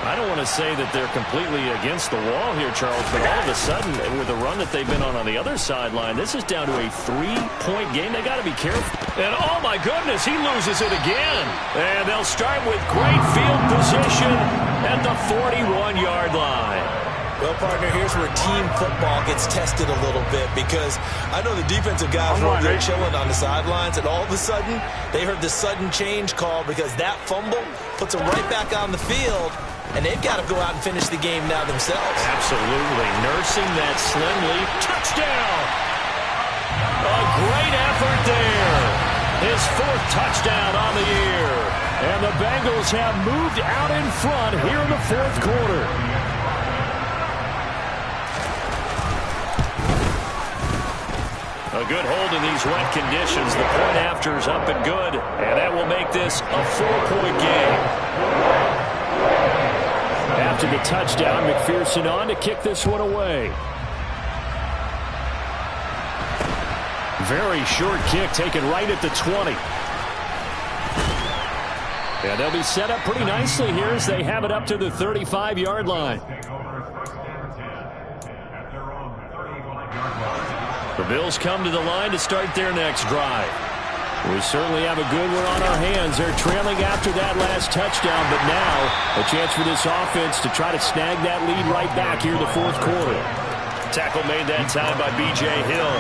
[SPEAKER 2] I don't want to say that they're completely against the wall here, Charles, but all of a sudden, with the run that they've been on the other sideline, this is down to a 3-point game. They got to be careful. And, oh, my goodness, he loses it again. And they'll start with great field position at the 41-yard line.
[SPEAKER 5] Well, partner, here's where team football gets tested a little bit because I know the defensive guys were over there chilling on the sidelines, and all of a sudden, they heard the sudden change call because that fumble puts them right back on the field, and they've got to go out and finish the game now themselves.
[SPEAKER 2] Absolutely. Nursing that slim lead. Touchdown! A great effort there. His 4th touchdown on the year. And the Bengals have moved out in front here in the 4th quarter. A good hold in these wet conditions. The point after is up and good. And that will make this a 4-point game. After the touchdown, McPherson on to kick this one away. Very short kick taken right at the 20. And they'll be set up pretty nicely here as they have it up to the 35-yard line. The Bills come to the line to start their next drive. We certainly have a good one on our hands. They're trailing after that last touchdown, but now a chance for this offense to try to snag that lead right back here in the 4th quarter. Tackle made that time by B.J. Hill.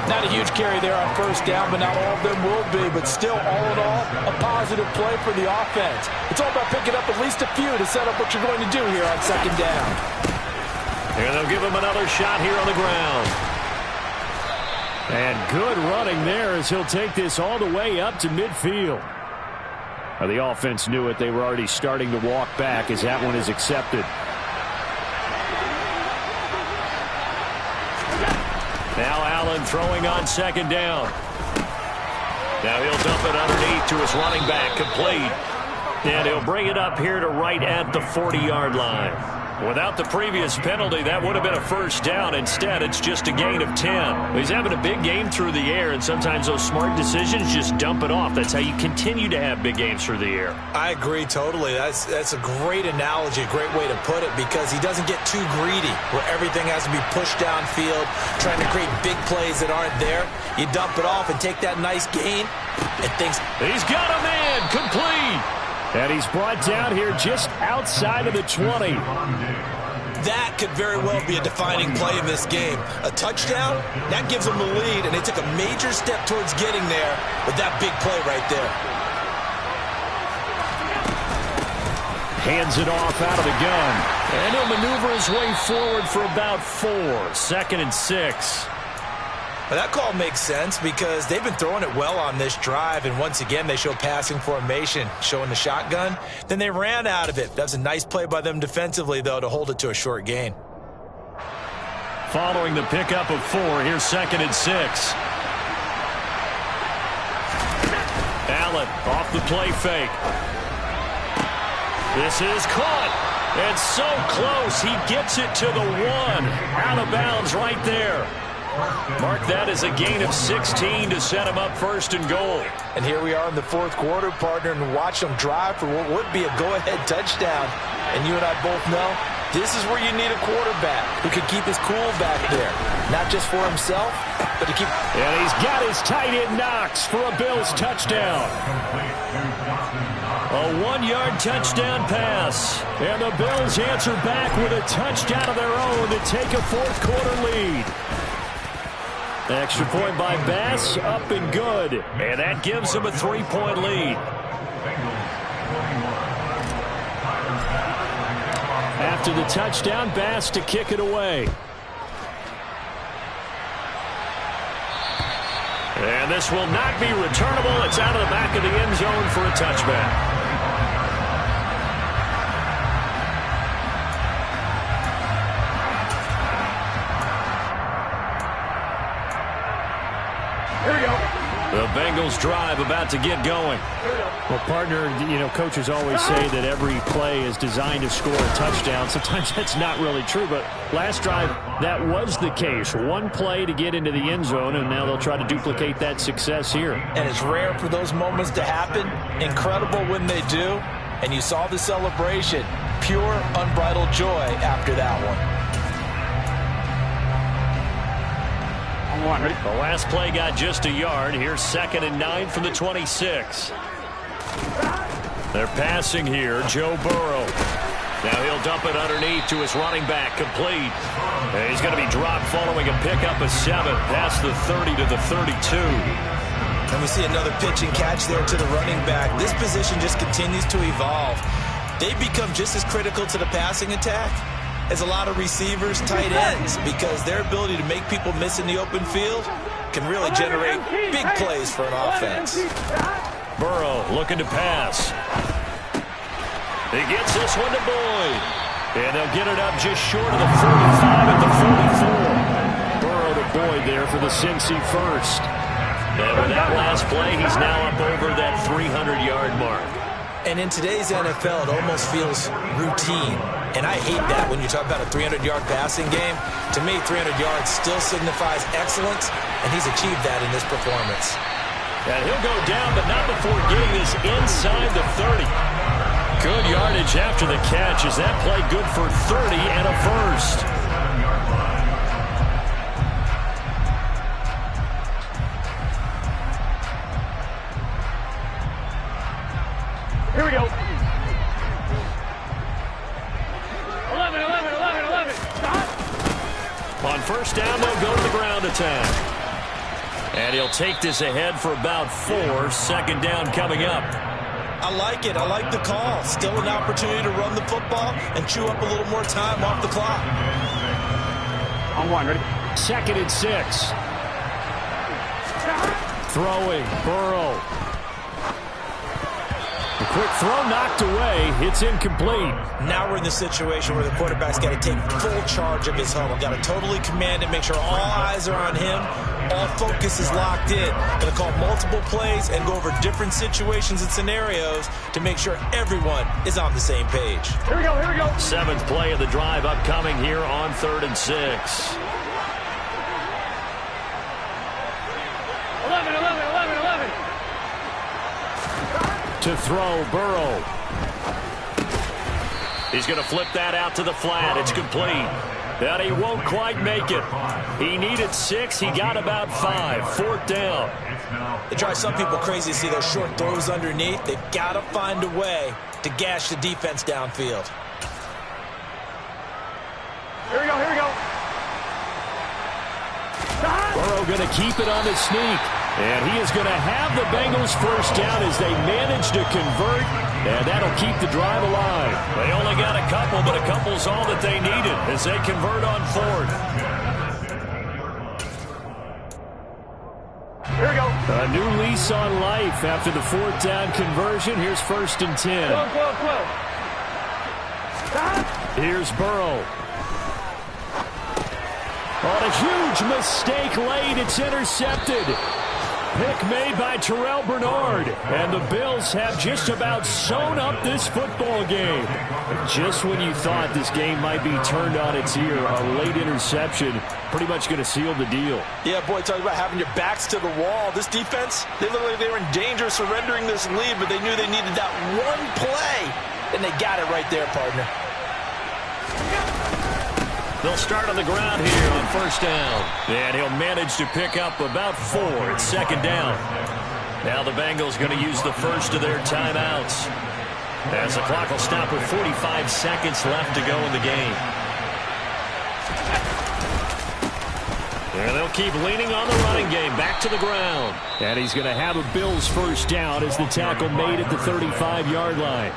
[SPEAKER 5] Not a huge carry there on first down, but not all of them will be. But still, all in all, a positive play for the offense. It's all about picking up at least a few to set up what you're going to do here on second down.
[SPEAKER 2] And they'll give him another shot here on the ground. And good running there as he'll take this all the way up to midfield. Now, the offense knew it. They were already starting to walk back as that one is accepted. Now Allen throwing on second down. Now he'll dump it underneath to his running back, complete. And he'll bring it up here to right at the 40-yard line. Without the previous penalty, that would have been a first down. Instead, it's just a gain of 10. He's having a big game through the air, and sometimes those smart decisions just dump it off. That's how you continue to have big games through the air.
[SPEAKER 4] I agree totally. That's a great analogy, a great way to put it, because he doesn't get too greedy where everything has to be pushed downfield, trying to create big plays that aren't there. You dump it off and take that nice gain, and things.
[SPEAKER 2] He's got a man, complete. And he's brought down here just outside of the 20.
[SPEAKER 4] That could very well be a defining play in this game. A touchdown, that gives them the lead, and they took a major step towards getting there with that big play right there.
[SPEAKER 2] Hands it off out of the gun. And he'll maneuver his way forward for about 4. 2nd and 6.
[SPEAKER 4] But that call makes sense because they've been throwing it well on this drive, and once again they show passing formation, showing the shotgun. Then they ran out of it. That was a nice play by them defensively, though, to hold it to a short gain.
[SPEAKER 2] Following the pickup of 4, here's 2nd and 6. Allen off the play fake. This is caught. And so close, he gets it to the 1. Out of bounds right there. Mark that as a gain of 16 to set him up 1st and goal.
[SPEAKER 4] And here we are in the 4th quarter, partner, and watch them drive for what would be a go-ahead touchdown. And you and I both know this is where you need a quarterback who can keep his cool back there. Not just for himself, but to keep.
[SPEAKER 2] And he's got his tight end Knox for a Bills touchdown. A 1-yard touchdown pass. And the Bills answer back with a touchdown of their own to take a 4th quarter lead. Extra point by Bass, up and good. And that gives them a 3-point lead. After the touchdown, Bass to kick it away. And this will not be returnable. It's out of the back of the end zone for a touchback. The Bengals drive about to get going. Well, partner, coaches always say that every play is designed to score a touchdown. Sometimes that's not really true, but last drive, that was the case. One play to get into the end zone, and now they'll try to duplicate that success here.
[SPEAKER 4] And it's rare for those moments to happen. Incredible when they do. And you saw the celebration. Pure, unbridled joy after that one.
[SPEAKER 2] The last play got just a yard. Here's 2nd and 9 from the 26. They're passing here. Joe Burrow. Now he'll dump it underneath to his running back. Complete. And he's going to be dropped following a pickup of 7 past the 30 to the 32.
[SPEAKER 4] And we see another pitch and catch there to the running back. This position just continues to evolve. They become just as critical to the passing attack as a lot of receivers, tight ends, because their ability to make people miss in the open field can really generate big plays for an offense.
[SPEAKER 2] Burrow looking to pass. He gets this one to Boyd. And they'll get it up just short of the 45 at the 44. Burrow to Boyd there for the Cincy first. And with that last play, he's now up over that 300-yard mark.
[SPEAKER 4] And in today's NFL, it almost feels routine. And I hate that when you talk about a 300-yard passing game. To me, 300 yards still signifies excellence, and he's achieved that in this performance.
[SPEAKER 2] And he'll go down, but not before getting this inside the 30. Good yardage after the catch. Is that play good for 30 and a first?
[SPEAKER 3] Here we go. 11. Stop.
[SPEAKER 2] On first down, they'll go to the ground attack. And he'll take this ahead for about 4. 2nd down coming up.
[SPEAKER 4] I like it. I like the call. Still an opportunity to run the football and chew up a little more time off the clock.
[SPEAKER 3] On 1, ready?
[SPEAKER 2] 2nd and 6. Throwing, Burrow. The quick throw knocked away. It's incomplete.
[SPEAKER 5] Now we're in the situation where the quarterback's got to take full charge of his huddle. Got to totally command it, make sure all eyes are on him. All focus is locked in. Going to call multiple plays and go over different situations and scenarios to make sure everyone is on the same page.
[SPEAKER 3] Here we go, here we go.
[SPEAKER 2] 7th play of the drive upcoming here on 3rd and 6.
[SPEAKER 3] 11.
[SPEAKER 2] To throw, Burrow. He's going to flip that out to the flat. It's complete. And he won't quite make it. He needed 6. He got about 5. 4th down.
[SPEAKER 5] It drives some people crazy to see those short throws underneath. They've got to find a way to gash the defense downfield.
[SPEAKER 3] Here we go, here we go.
[SPEAKER 2] Burrow going to keep it on the sneak. And he is going to have the Bengals first down as they manage to convert. And that'll keep the drive alive. They only got a couple, but a couple's all that they needed as they convert on 4th.
[SPEAKER 3] Here we go.
[SPEAKER 2] A new lease on life after the 4th down conversion. Here's 1st and 10.
[SPEAKER 3] 12.
[SPEAKER 2] Here's Burrow. On a huge mistake late, it's intercepted. Pick made by Terrell Bernard. And the Bills have just about sewn up this football game. Just when you thought this game might be turned on its ear, a late interception pretty much going to seal the deal.
[SPEAKER 5] Yeah, boy, talking about having your backs to the wall. This defense, they look like they were in danger of surrendering this lead, but they knew they needed that one play. And they got it right there, partner.
[SPEAKER 2] They'll start on the ground here on 1st down. And he'll manage to pick up about 4. It's 2nd down. Now the Bengals going to use the first of their timeouts, as the clock will stop with 45 seconds left to go in the game. And they'll keep leaning on the running game. Back to the ground. And he's going to have a Bills first down as the tackle made at the 35-yard line.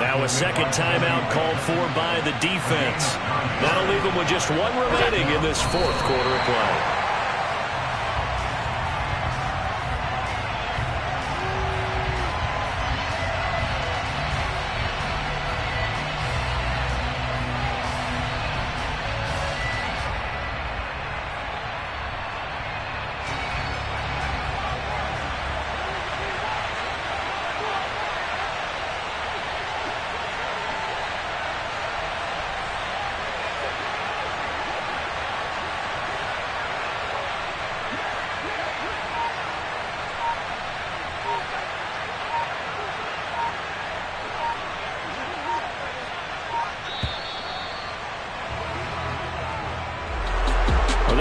[SPEAKER 2] Now a second timeout called for by the defense. That'll leave them with just 1 remaining in this 4th quarter of play.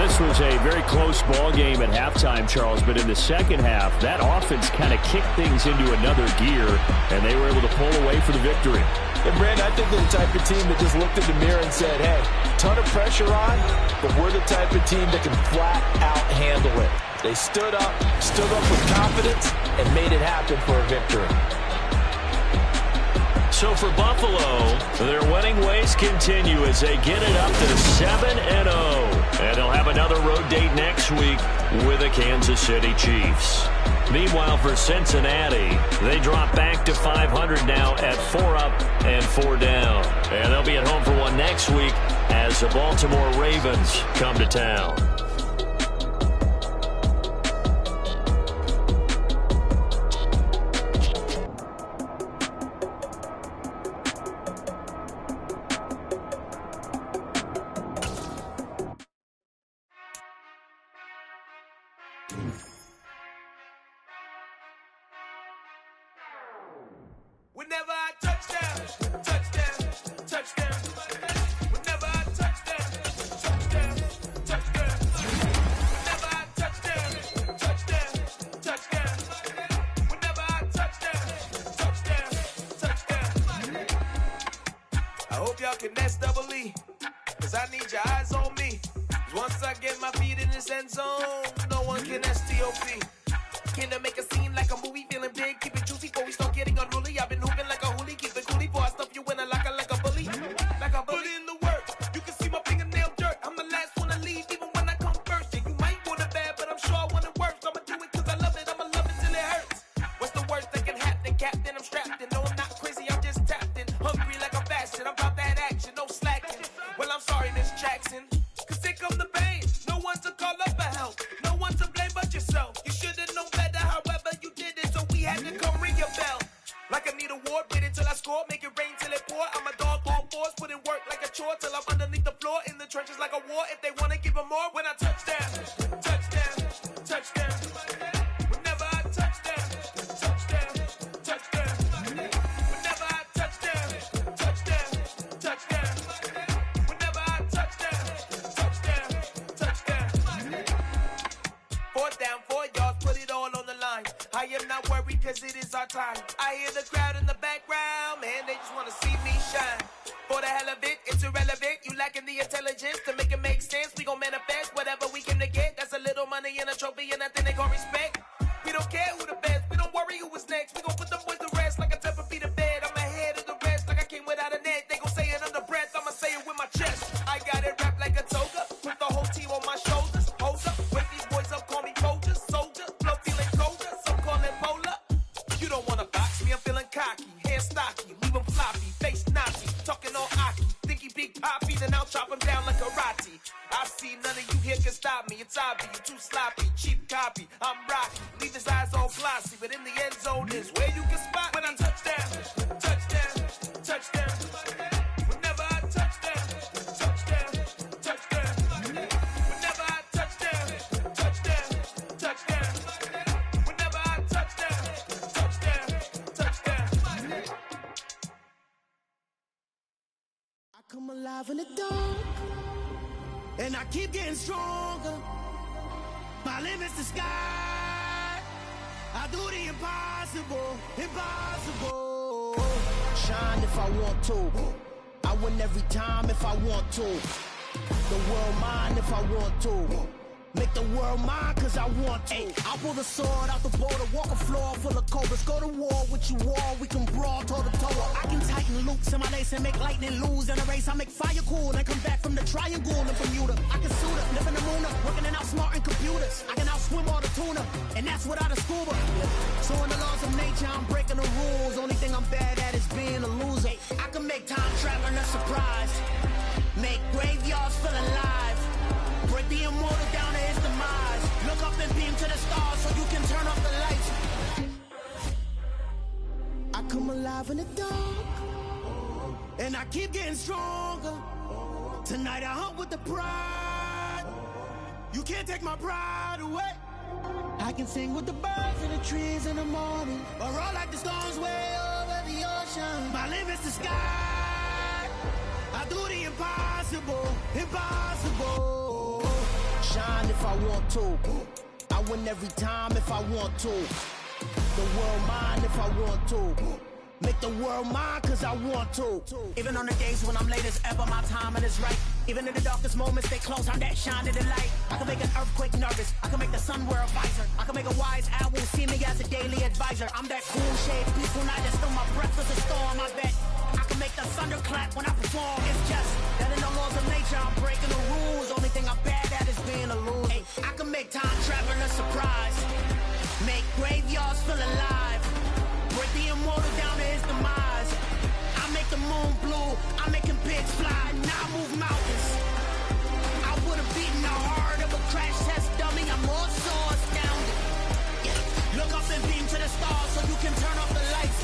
[SPEAKER 2] This was a very close ball game at halftime, Charles, but in the second half, that offense kind of kicked things into another gear, and they were able to pull away for the victory.
[SPEAKER 5] And, Brandon, I think they're the type of team that just looked in the mirror and said, hey, ton of pressure on, but we're the type of team that can flat out handle it. They stood up with confidence, and made it happen for a victory.
[SPEAKER 2] So for Buffalo, their winning ways continue as they get it up to 7-0. And they'll have another road date next week with the Kansas City Chiefs. Meanwhile, for Cincinnati, they drop back to 500 now at 4 up and 4 down. And they'll be at home for one next week as the Baltimore Ravens come to town.
[SPEAKER 1] Whenever I touchdown, touchdown, touchdown. Whenever I touchdown, touchdown, touchdown. Whenever I touchdown, touchdown, touchdown. Whenever I touchdown, touchdown, touchdown. I hope y'all can nest double E, 'cause I need your eyes on me. 'Cause once I get my feet in this end zone, no one can STOP. Can I make a scene like a movie, feeling big, keep it juicy before we start getting unruly. I've been hooping like a hoolie, keep it coolie before I stuff you in a locker like a bully. Like a bully in the work, you can see my fingernail dirt. I'm the last one to leave, even when I come first. Yeah, you might want it bad, but I'm sure I want it worse. I'ma do it 'cause I love it.
[SPEAKER 6] until I score, make it rain till it pour. I'm a dog on force, put in work like a chore till I'm underneath the floor, in the trenches like a war. If they wanna give them more, when I touch down, touchdown, touchdown. Whenever I touch down, touchdown, touchdown. Whenever I touch down, touchdown, touchdown. Whenever I touch down, touchdown, touchdown. 4th down, 4 yards, put it all on the line. I am not worried cause it is our time. I hear the crowd in the background, man, they just wanna see me shine. For the hell of it, it's irrelevant. You lacking the intelligence to make it make sense. We gon' manifest whatever we came to get. That's a little money and a trophy and nothing they gon' respect. We don't care who the best, we don't worry who is next. We gon' put them boys to rest like a Tempur-Pedic to bed. I'm ahead of the rest like I came without a net. They gon' say it under breath, I'ma say it with my chest. I got it wrapped like a toga, put the whole team on my shoulders. Hold up, wake these boys up, call me Folger, soldier. Flow feeling colder, some call it polar. You don't wanna box me, I'm feeling cocky. Hair stocky, leave him floppy, face Nazi. Talking all Aki, think he big poppy, then I'll chop him down like karate. I see none of you here can stop me. It's obvious, you too sloppy, cheap copy. I'm rocky, leave his eyes all glossy, but in the end zone is where you can spot when I touch down, touchdown, touchdown. Whenever I touch down, touchdown, touchdown. Whenever I touch down, touchdown, touchdown. Whenever I touch down, touchdown, touchdown.
[SPEAKER 1] I come alive in the dark, and I keep getting stronger. My limit's the sky. I do the impossible, impossible. Shine if I want to. I win every time if I want to. The world mine if I want to. Make the world mine cause I want to. I pull the sword out the border, walk a floor full of cobras. Go to war with you all, we can brawl toe to toe. I can tighten loops in my lace and make lightning lose in a race. I make fire cool and come back from the triangle in Bermuda. I can suit up, live in the moon up, working and outsmarting computers. I can outswim all the tuna, and that's without a scuba. So in the laws of nature, I'm breaking the rules. Only thing I'm bad at is being a loser. I can make time traveling a surprise, make graveyards feel alive. Break the immortal down to his demise. Look up and beam to the stars so you can turn off the lights. I come alive in the dark, and I keep getting stronger. Tonight I hunt with the pride. You can't take my pride away. I can sing with the birds and the trees in the morning, or roll like the storms way over the ocean. My limit's the sky. I do the impossible, impossible. Shine if I want to. I win every time if I want to. The world mine if I want to. Make the world mine cause I want to. Even on the days when I'm late as ever, my timing is right. Even in the darkest moments, stay close, I'm that shining the light. I can make an earthquake nervous, I can make the sun wear a visor. I can make a wise owl see me as a daily advisor. I'm that cool shade, peaceful night that's still my breath is a storm, I bet. I can make the thunder clap when I perform. It's just that in the laws of nature, I'm breaking the rules. Only thing I'm bad at is being a loser. Hey, I can make time traveling a surprise, make graveyards feel alive. Break the immortal down to his demise. I make the moon blue, I'm making pigs fly. Now I move mountains. I would've beaten the heart of a crash test dummy. I'm more so astounded. Yeah. Look up and beam to the stars so you can turn off the lights.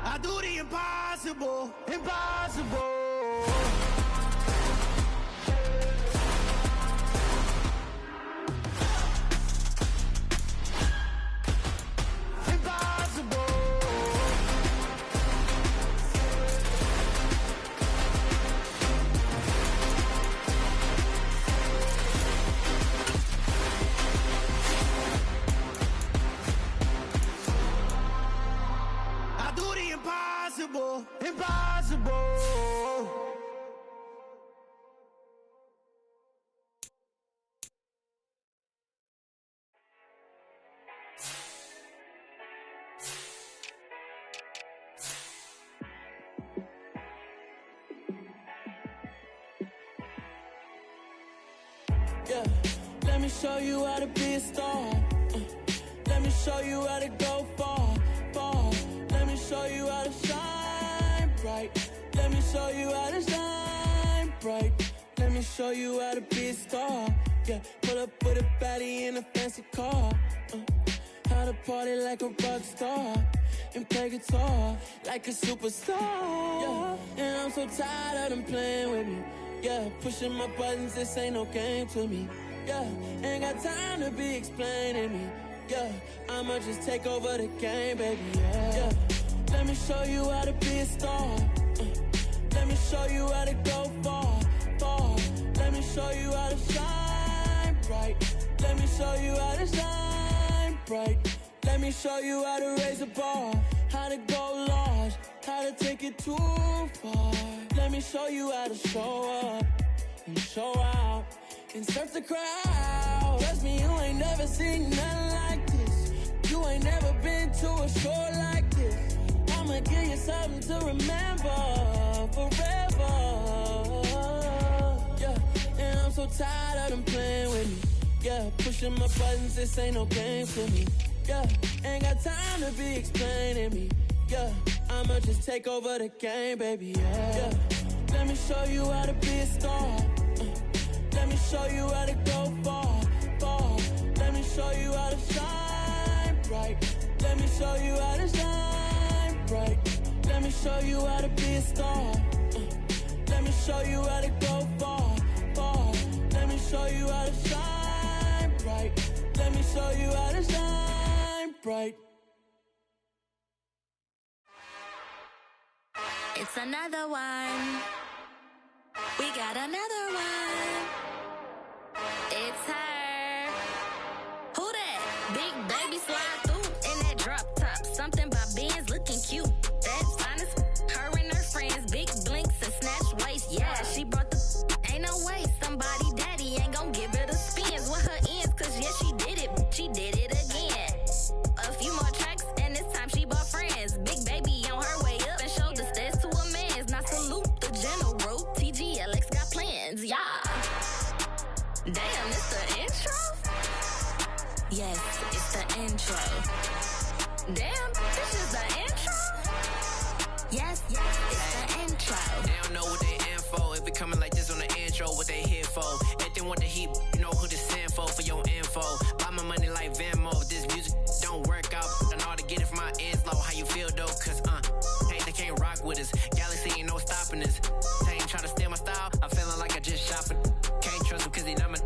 [SPEAKER 1] I do the impossible, impossible. Impossible, impossible.
[SPEAKER 7] Yeah, let me show you how to be a star. Let me show you how to go far, far. Let me show you how to shine bright. Let me show you how to shine bright. Let me show you how to be a star. Yeah, pull up with a baddie in a fancy car. How to party like a rock star and play guitar like a superstar. Yeah, and I'm so tired of them playing with me. Yeah, pushing my buttons, this ain't no game to me. Yeah, ain't got time to be explaining me. Yeah, I'ma just take over the game, baby. Yeah, let me show you how to be a star. Let me show you how to go far, far. Let me show you how to shine bright. Let me show you how to shine bright. Let me show you how to raise a bar, how to go large, how to take it too far. Let me show you how to show up and show out and surf the crowd. Trust me, you ain't never seen nothing like this. You ain't never been to a show like this. I'ma give you something to remember forever. Yeah, and I'm so tired of them playing with me. Yeah, pushing my buttons, this ain't no game for me. Yeah, ain't got time to be explaining me. Yeah, I'ma just take over the game, baby. Yeah, let me show you how to be a star. Let me show you how to go far, far. Let me show you how to shine bright. Let me show you how to shine bright. Let me show you how to be a star. Let me show you how to go far, far. Let me show you how to shine bright. Let me show you how to shine bright.
[SPEAKER 8] It's another one. We got another one. It's her. Who that? Big baby slide through in that drop top. Something by Benz looking cute. That's honest. Her and her friends, big blinks and snatch waist. Yeah, she brought the. Ain't no way somebody daddy ain't gon' give her the spins with her ends. Cause yeah, she did it. She did it again. A few more tracks and this time she bought friends. Big baby on her way up and showed the stairs to a man's. Now salute the general. TGLX got plans, yeah. Damn, it's the intro? Yes, it's the intro. Damn, this is the intro? Yes, it's the intro.
[SPEAKER 9] They don't know what they in for. If we coming like this on the intro, what they here for? If they want the heat, you know who to send for your info. Buy my money like Venmo. If this music don't work out, I know how to get it from my ends low. How you feel though? Cause hey, they can't rock with us. Galaxy ain't no stopping us. They ain't trying to steal my style. I'm feeling like I just shopping. Can't trust them cause they not my.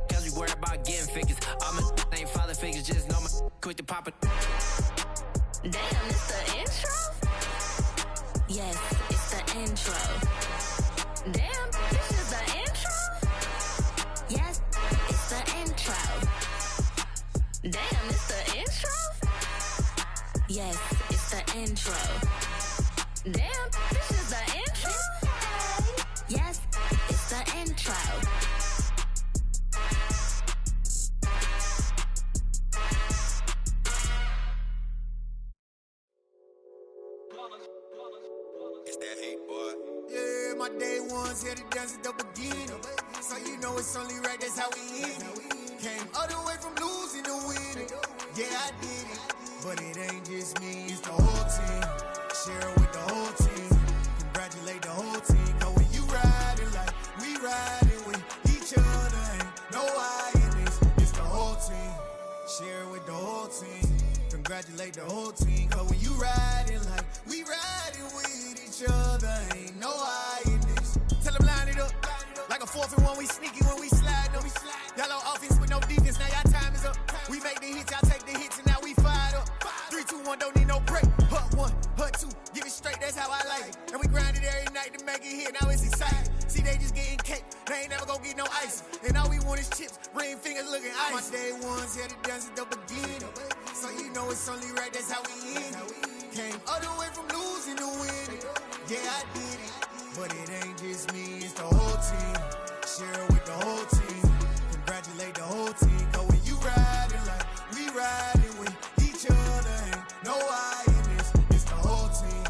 [SPEAKER 9] Cause we worried about getting figures. All my ain't father figures, just know my quick to pop it.
[SPEAKER 8] Damn, it's the intro? Yes, it's the intro. Damn, this is the intro? Yes, it's the intro. Damn, it's the intro? Yes, it's the intro. Damn, this is the intro? Yes, it's the intro.
[SPEAKER 1] It's that hate, boy. Yeah, my day ones here to dance at the beginning. So you know it's only right, that's how we end it. Came all the way from losing to winning. Yeah, I did it. But it ain't just me, it's the whole team. Share it with the whole team. Congratulate the whole team. Cause when you riding like we riding with each other, ain't no I in this. It's the whole team. Share it with the whole team. Congratulate the whole team. Cause when you riding like we riding with each other, ain't no I in this. Tell them line it up. Like a 4th and 1, we sneaky when we slide them. Y'all on offense with no defense, now y'all time is up. We make the hits, y'all take the hits, and now we fired up. 3, 2, 1, don't need no break. Hut 1, hut 2, give it straight, that's how I like it. And we grind it every night to make it here, now it's exciting. See, they just getting cake, they ain't never gonna get no ice. And all we want is chips, ring fingers looking ice. My day ones here to dance at the beginning. So you know it's only right, that's how we end it. Came all the way from losing to winning. Yeah, I did it. But it ain't just me, it's the whole team. Share it with the whole team. Congratulate the whole team. Cause when you riding like we riding with each other, ain't no I in this. It's the whole team.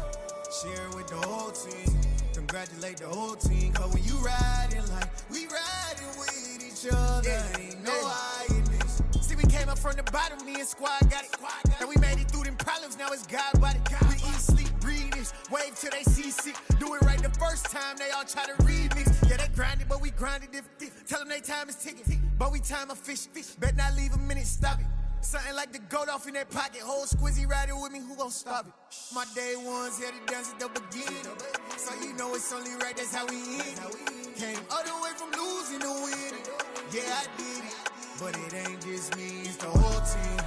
[SPEAKER 1] Share it with the whole team. Congratulate the whole team. Cause when you riding like we riding with each other, ain't no I in this. See, we came up from the bottom, me and squad got it. And we made it through them problems, now it's God body. We eat, sleep, breathe this, wave till they see sick. Do it right the first time, they all try to remix. Yeah, they grinded, but we grinded different. Tell them they time is ticking.
[SPEAKER 10] but we time a fish. Bet not leave a minute, stop it. Something like the goat off in that pocket. Whole squizzy riding with me, who gon' stop it? My day ones headed down to the beginning. So you know it's only right, that's how we end. Came all the way from losing to winning. Yeah, I did it, but it ain't just me, it's the whole team.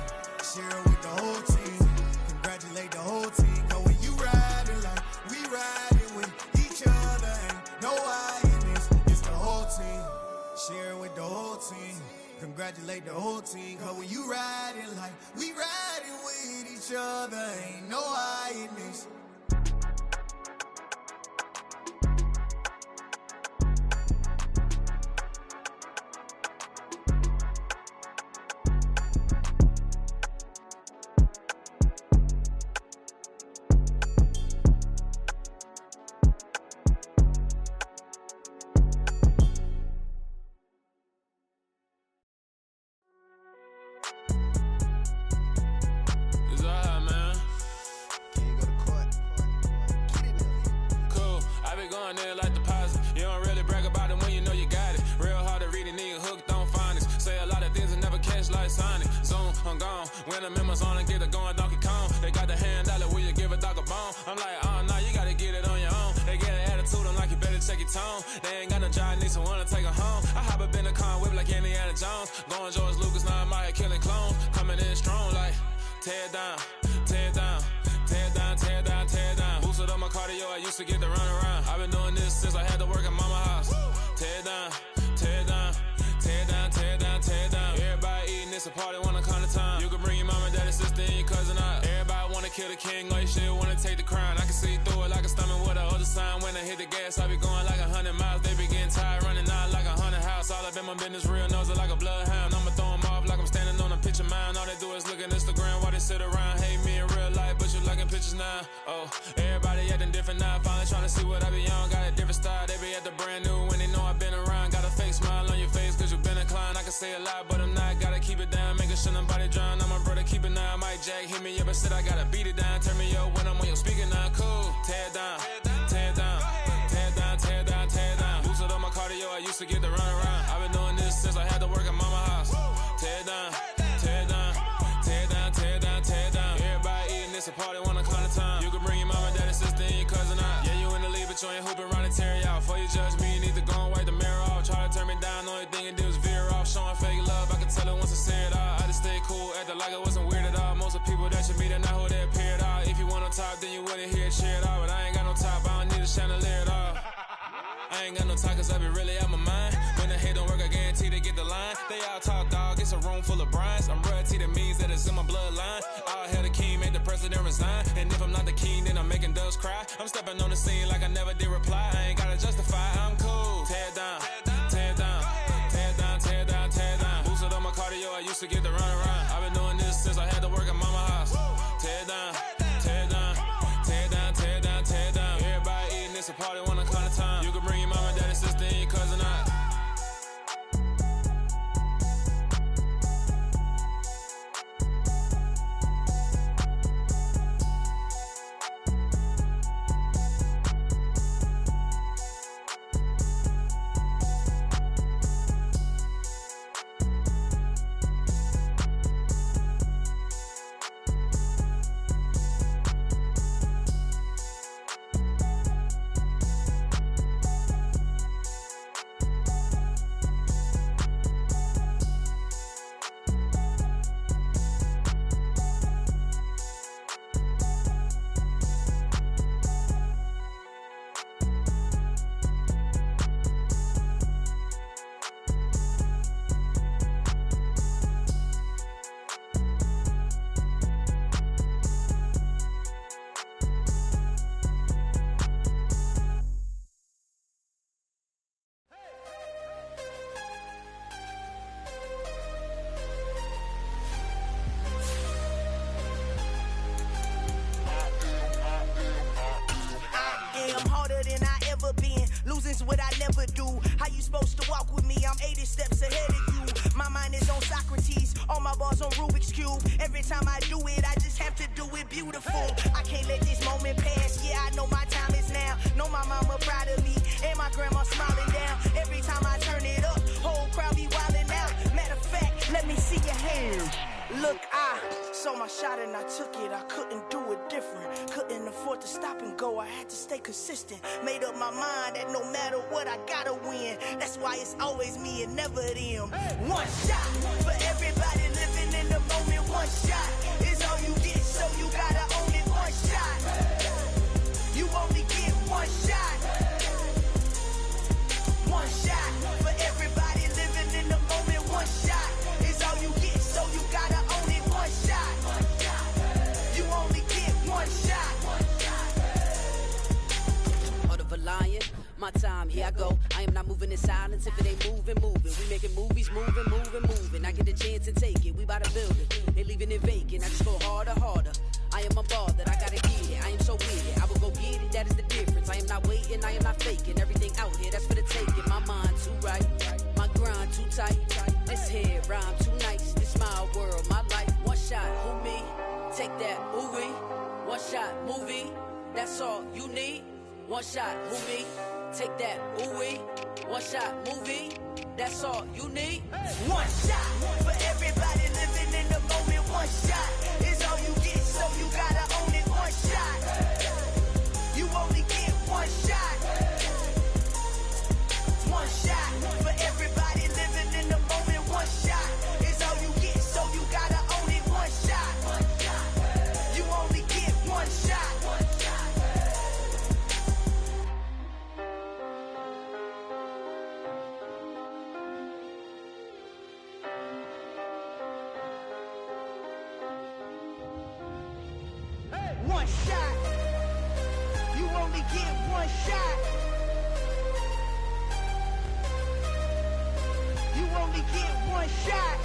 [SPEAKER 10] Share it with the whole team. Congratulate the whole team. Cause when you riding like we riding with each other, ain't no I in this, it's the whole team. Share it with the whole team. Congratulate the whole team. Cause when you riding like we riding with each other, ain't no I in this.
[SPEAKER 11] I'm gone. When the members on and get it going, Donkey Kong. They got the hand dollar, will you give a dog a bone? I'm like, oh no, you gotta get it on your own. They get an attitude, I'm like, you better check your tone. They ain't got no job, need someone to take her home. I hop up in the car, whip like Indiana Jones. Going George Lucas, now I'm out here killing clones. Coming in strong, like, tear down, tear down. Tear down, tear down, tear down. Boosted up my cardio, I used to get to run around. I've been doing this since I had to work at mama house. Tear down, tear down, tear down, tear down, tear down. Everybody eating, it's a party, wanna come to time. You can bring your mama, daddy, sister, and your cousin out. Everybody wanna kill the king, or you shit wanna take the crown. I can see through it like a stomach with a other sign. When I hit the gas, I be going like 100 miles. They be getting tired, running out like 100 house. All up in my business, real nose it like a bloodhound. I'ma throw them off like I'm standing on a picture mound. All they do is look at Instagram while they sit around. Hate me in real life, but you liking pictures now. Oh, everybody acting different now. Finally trying to see what I be on. Got a different style, they be at the brand new when they know I've been around. Got a fake smile on your face cause you been inclined. I can say a lot, but I'm not. Gotta keep it down, making sure nobody drown. I'm my brother, keep it now. Mike Jack hit me up and said I gotta beat it down. Turn me up when I'm on your speaker now. Cool, tear down, tear down, tear down, tear down, tear down. Boosted up my cardio, I used to get to run around. I've been doing this since I had to work at mama house. Tear down, tear down, tear down, tear down, tear down. Everybody eating, it's a party, wanna come to time. You can bring your mama, daddy, sister, and your cousin out. Yeah, you in the lead, but you ain't hooping around and tear you out. Before you judge me, you need to go and wipe the mirror off. Try to turn me down, only thing it did was veer off. Showing fake love, I can tell it once I say it all. I just stay cool, acting like it wasn't weird at all. Most of the people that you meet are not who they appear at all. If you want on top, then you wouldn't hear it cheer at all. But I ain't got no top, I don't need a chandelier at all. I ain't got no talk cause I be really out my mind. When the hate don't work, I guarantee they get the line. They all talk dog, it's a room full of brinds. I'm royalty, that means that it's in my bloodline. All hell the king, made the president resign. And if I'm not the king, then I'm making doves cry. I'm stepping on the scene like I never did reply. I ain't gotta justify, I'm cool. Tear down, tear down, tear down, tear down, tear down. Boosted up my cardio, I used to get to run around. I've been doing this since I had to work at mama house. Tear down, tear down, tear down, tear down, tear down. Everybody eating, it's a party, wanna come to time. You can bring your mama, daddy, sister, and your cousin out.
[SPEAKER 6] Losing's what I never do. How you supposed to walk with me? I'm 80 steps ahead of you. My mind is on Socrates, all my bars on Rubik's Cube. Every time I do it, I just have to do it beautiful. I can't let this moment pass. Yeah, I know my time is now. Know my mama proud of me, and my grandma smiling down. Every time I turn it up, whole crowd be wildin' out.
[SPEAKER 12] my shot and I took it. I couldn't do it different. Couldn't afford to stop and go. I had to stay consistent. Made up my mind that no matter what, I gotta win. That's why it's always me and never them. One shot for everybody living in the moment. One shot is all you get, so you gotta own it. One shot. You only get one shot. One shot for everybody living in the moment. One shot is all you get, so you gotta own it. One shot. You only get one shot.
[SPEAKER 13] Heart of a lion, my time, here I go. I am not moving in silence. If it ain't moving, moving. We making movies, moving, moving, moving. I get a chance to take it. We bout to build it. Ain't leaving it vacant. I just go harder, harder. I am a ball that I gotta get it. I am so with it. I will go get it. That is the difference. I am not waiting. I am not faking. Everything out here, that's for the taking. My mind too right. My grind too tight. This head rhyme too nice. This my world, my life. One shot, who me? Take that, ooh-wee. One shot, movie. That's all you need. One shot, who me? Take that, ooh-wee. One shot, movie. That's all you need.
[SPEAKER 12] One shot for everybody living in the moment. One shot is all you get, so you gotta own it. One shot. You only get one shot. One shot for everybody living in the moment. One shot is all you get, so you gotta own it. One shot. You only get one shot. One shot. You only get one shot. You only get one shot.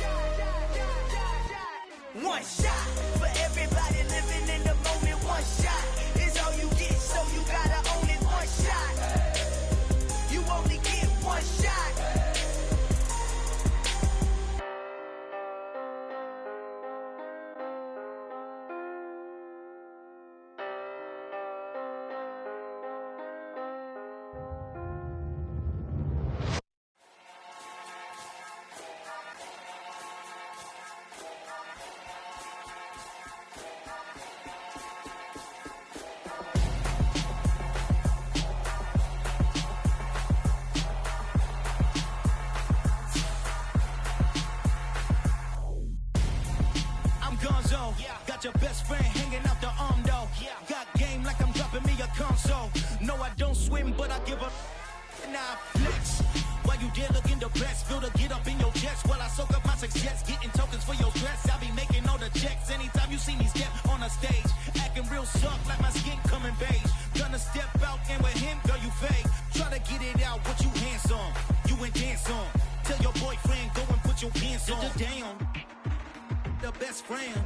[SPEAKER 12] One shot for everybody living in the moment. One shot is all you get, so you gotta own it. One shot. You only get one shot.
[SPEAKER 1] Got your best friend hanging out the arm though. Got game like I'm dropping me a console. No, I don't swim, but I give up. Nah, flex. While you there looking depressed, feel the get up in your chest while I soak up my success, getting tokens for your stress. I be making all the checks anytime you see me step on a stage, acting real soft like my skin coming beige. Gonna step out and with him, girl, you fake. Try to get it out, what you hands on, you ain't dance on. Tell your boyfriend go and put your pants on. Damn, the best friend.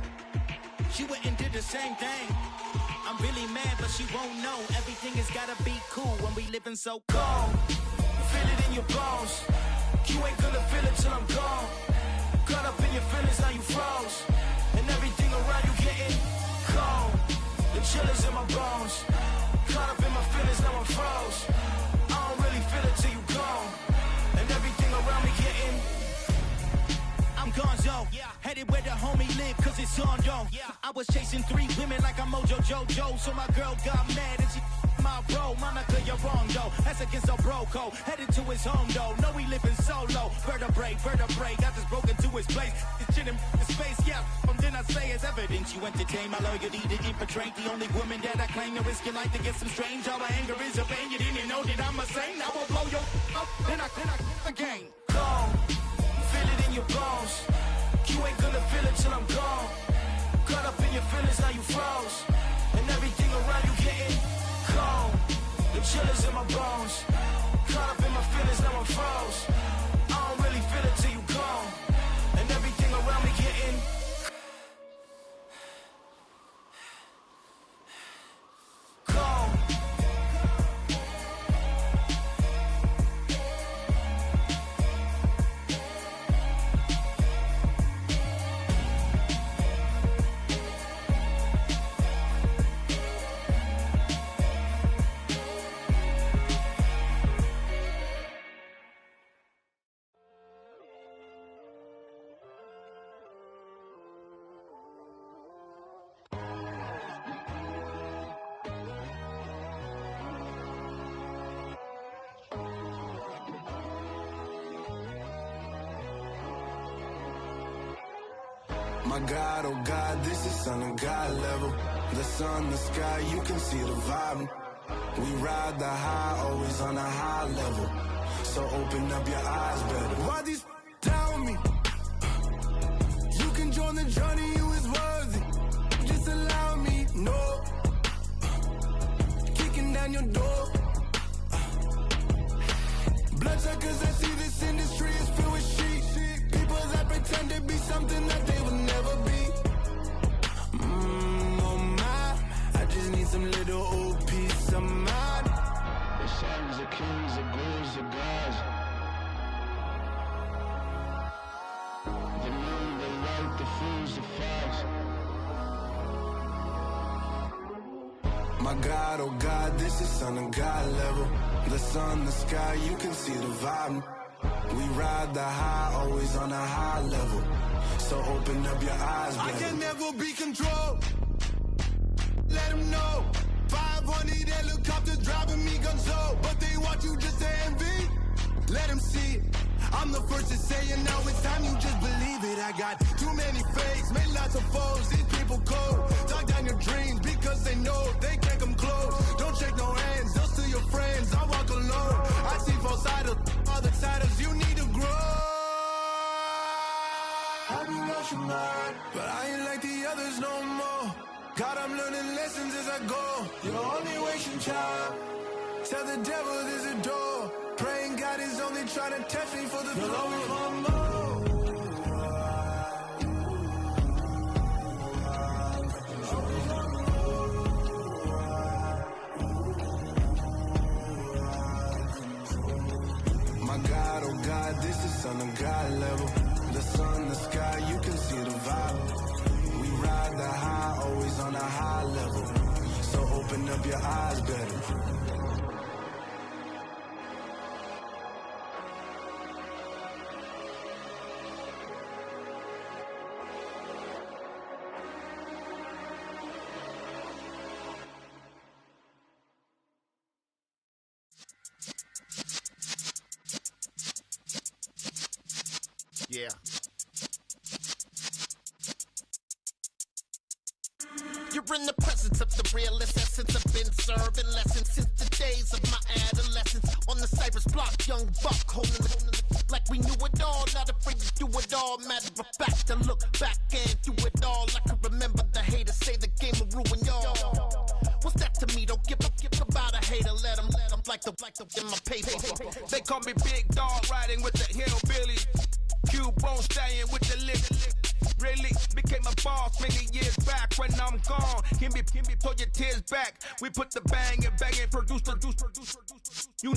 [SPEAKER 1] She went and did the same thing. I'm really mad, but she won't know. Everything has gotta be cool when we living so cold. Feel it in your bones. You ain't gonna feel it till I'm gone. Caught up in your feelings, now you froze. And everything around you getting cold. The chill is in my bones. Caught up in my feelings, now I'm froze. I don't really feel it till you gone. And everything around me getting I'm gonzo, headed where the homie live, cause it's on, yo. I was chasing 3 women like I'm Mojo Jojo, so my girl got mad and she my bro. Monica, you're wrong, though. That's against a bro code. Headed to his home, though. No, he living solo. Vertebrae, got this broken to his place. It's chin in his face, yeah. Then I say it's evidence you entertain my loyalty to infiltrate the only woman that I claim to risk your life to get some strange. All my anger is a pain. You didn't know that I'm a saint. I will blow your up, then I again. Gone. Feel it in your bones. You ain't gonna feel it till I'm gone. Caught up in your feelings, now you froze. And everything around you getting cold. The chill is in my bones. Caught up in my feelings, now I'm froze. I don't really feel it till you gone. And everything around me getting cold.
[SPEAKER 14] My God, oh God, this is Son of God level. The sun, the sky, you can see the vibe. We ride the high, always on a high level. So open up your eyes better. Why these tell me? You can join the journey, you is worthy. Just allow me, no. Kicking down your door. Bloodsuckers, I see this industry is filled with sheep. People that pretend to be something that they will never be. Oh my, I just need some little old peace of mind. The sons of kings, the gurus, the gods. The moon, the light, the fools, the facts. My God, oh God, this is Son of God level. The sun, the sky, you can see the vibe. We ride the high, always on a high level. So open up your eyes, baby. I can never be controlled. Let them know. 500 helicopters driving me gonzo. But they want you just to envy. Let them see it. I'm the first to say it, now it's time you just believe it. I got too many fakes, made lots of foes. These people cold. Talk down your dreams because they know they can't come close. Don't shake no hands, they'll steal your friends. I walk alone. I see false idols, other titles. You need to grow. Have you lost your mind? But I ain't like the others no more. God, I'm learning lessons as I go. You're only wasting time. Tell the devil there's a door. Praying God is only trying to test me for the glory of my more. My God, oh God, this is Son of God level. The sun, the sky, you can see the vibe. We ride the high, always on a high level. So open up your eyes better.
[SPEAKER 15] Yeah. You're in the presence of the realest essence. I've been serving lessons since the days of my adolescence. On the Cypress block, young buck holding it like we knew it all. Not afraid to do it all. Matter of fact, to look back and do it all. I can remember the haters say the game will ruin y'all. What's that to me? Don't give about a hater. Let them like the in my paper.
[SPEAKER 16] They call me Big Dog, riding with the hillbilly. Q-Bone stallion with the lip. Really became a boss many years back. When I'm gone, can be pull your tears back. We put the bang and produce. You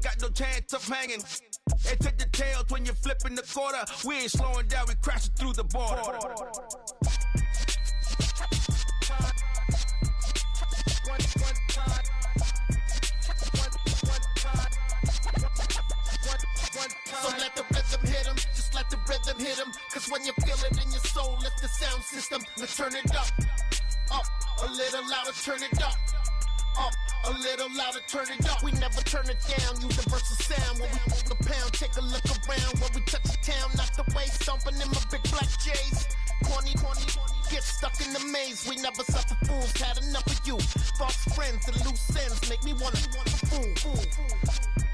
[SPEAKER 16] got no chance of hanging. They take the tails when you're flipping the quarter. We ain't slowing down, we crashing through the border.
[SPEAKER 15] So let the rhythm hit him, just let the rhythm hit him. Cause when you feel it in your soul, lift the sound system. Let's turn it up, a little louder, turn it up, a little louder, turn it up. We never turn it down, universal sound. When we move the pound, take a look around. When we touch the town, knock the way, stomping in my big black J's. Corny, get stuck in the maze. We never suffer fools, had enough of you. False friends and loose ends make me wanna fool.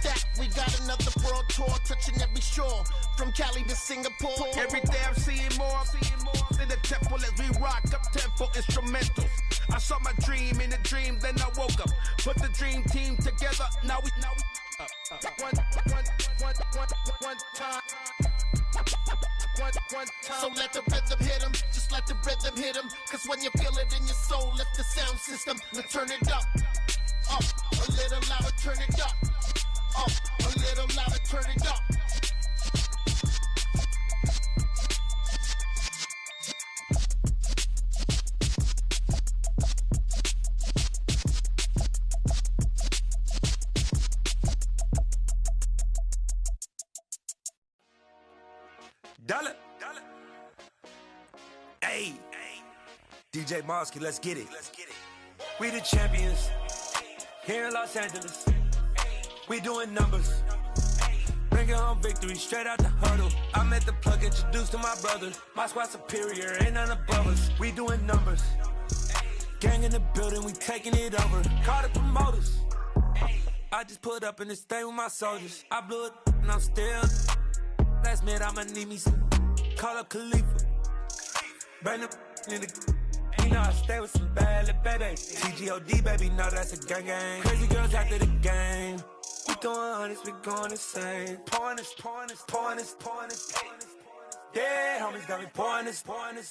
[SPEAKER 15] That we got another world tour, touching every shore, from Cali to Singapore.
[SPEAKER 16] Every day I'm seeing more in the temple as we rock up tempo instrumentals. I saw my dream in a dream, then I woke up. Put the dream team together. Now we one time.
[SPEAKER 15] So let the rhythm hit him, just let the rhythm hit him. Cause when you feel it in your soul, lift the sound system. Now turn it up, a little louder, turn it up, a little louder, turn it up.
[SPEAKER 17] Dollar. Hey, DJ Mosky, let's get it. We the champions here in Los Angeles. We doing numbers. Bring Bringing home victory straight out the huddle. I'm at the plug, introduced to my brother. My squad superior, ain't none above us. We doing numbers. Gang in the building, we taking it over. Call the promoters. I just put up in this thing with my soldiers. I blew it and I'm still. Last minute I'ma need me some. Call up Khalifa. Bring the in the. You know I stay with some bad little baby. TGOD baby, know that's a gang gang. Crazy girls after the game. We throwing hundreds, we going insane. Pouring this. Yeah, homies got me pouring this.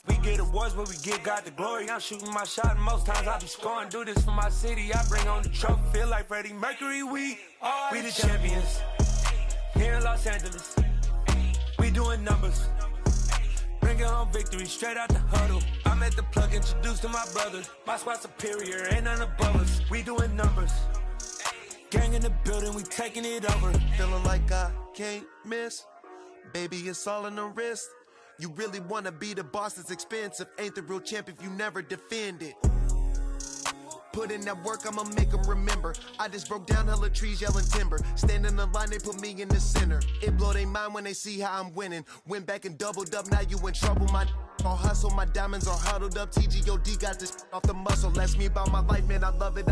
[SPEAKER 17] We get awards, but we give God the glory. I'm shooting my shot, and most times I be scoring. Do this for my city, I bring on the trophy. Feel like Freddie Mercury, we the champions. Here in Los Angeles, we doing numbers. Bringing home victory straight out the huddle. I'm at the plug, introduced to my brother. My squad superior, ain't none above us. We doing numbers. Gang in the building, we taking it over.
[SPEAKER 18] Feeling like I can't miss. Baby, it's all in the wrist. You really wanna be the boss, it's expensive. Ain't the real champ if you never defend it. Put in that work, I'ma make them remember. I just broke down hella trees, yelling timber. Stand in the line, they put me in the center. It blow their mind when they see how I'm winning. Went back and doubled up, now you in trouble. My all hustle, my diamonds are huddled up. TGOD got this off the muscle. Ask me about my life, man, I love it.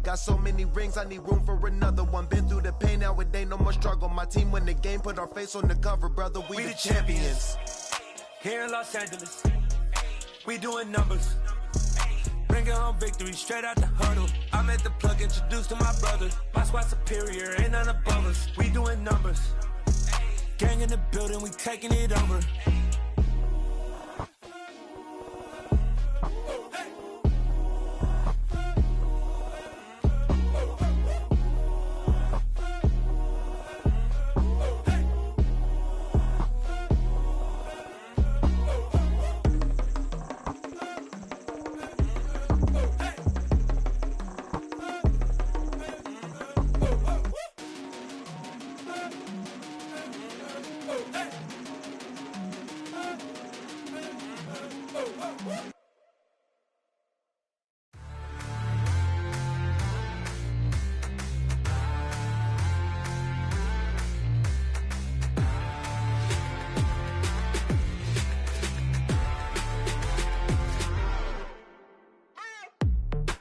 [SPEAKER 18] Got so many rings, I need room for another one. Been through the pain, now it ain't no more struggle. My team win the game, put our face on the cover, brother. We the champions.
[SPEAKER 17] Here in Los Angeles, we doing numbers. Bringing home victory straight out the huddle. I'm at the plug, introduced to my brother. My squad superior, ain't none above us. We doing numbers. Gang in the building, we taking it over.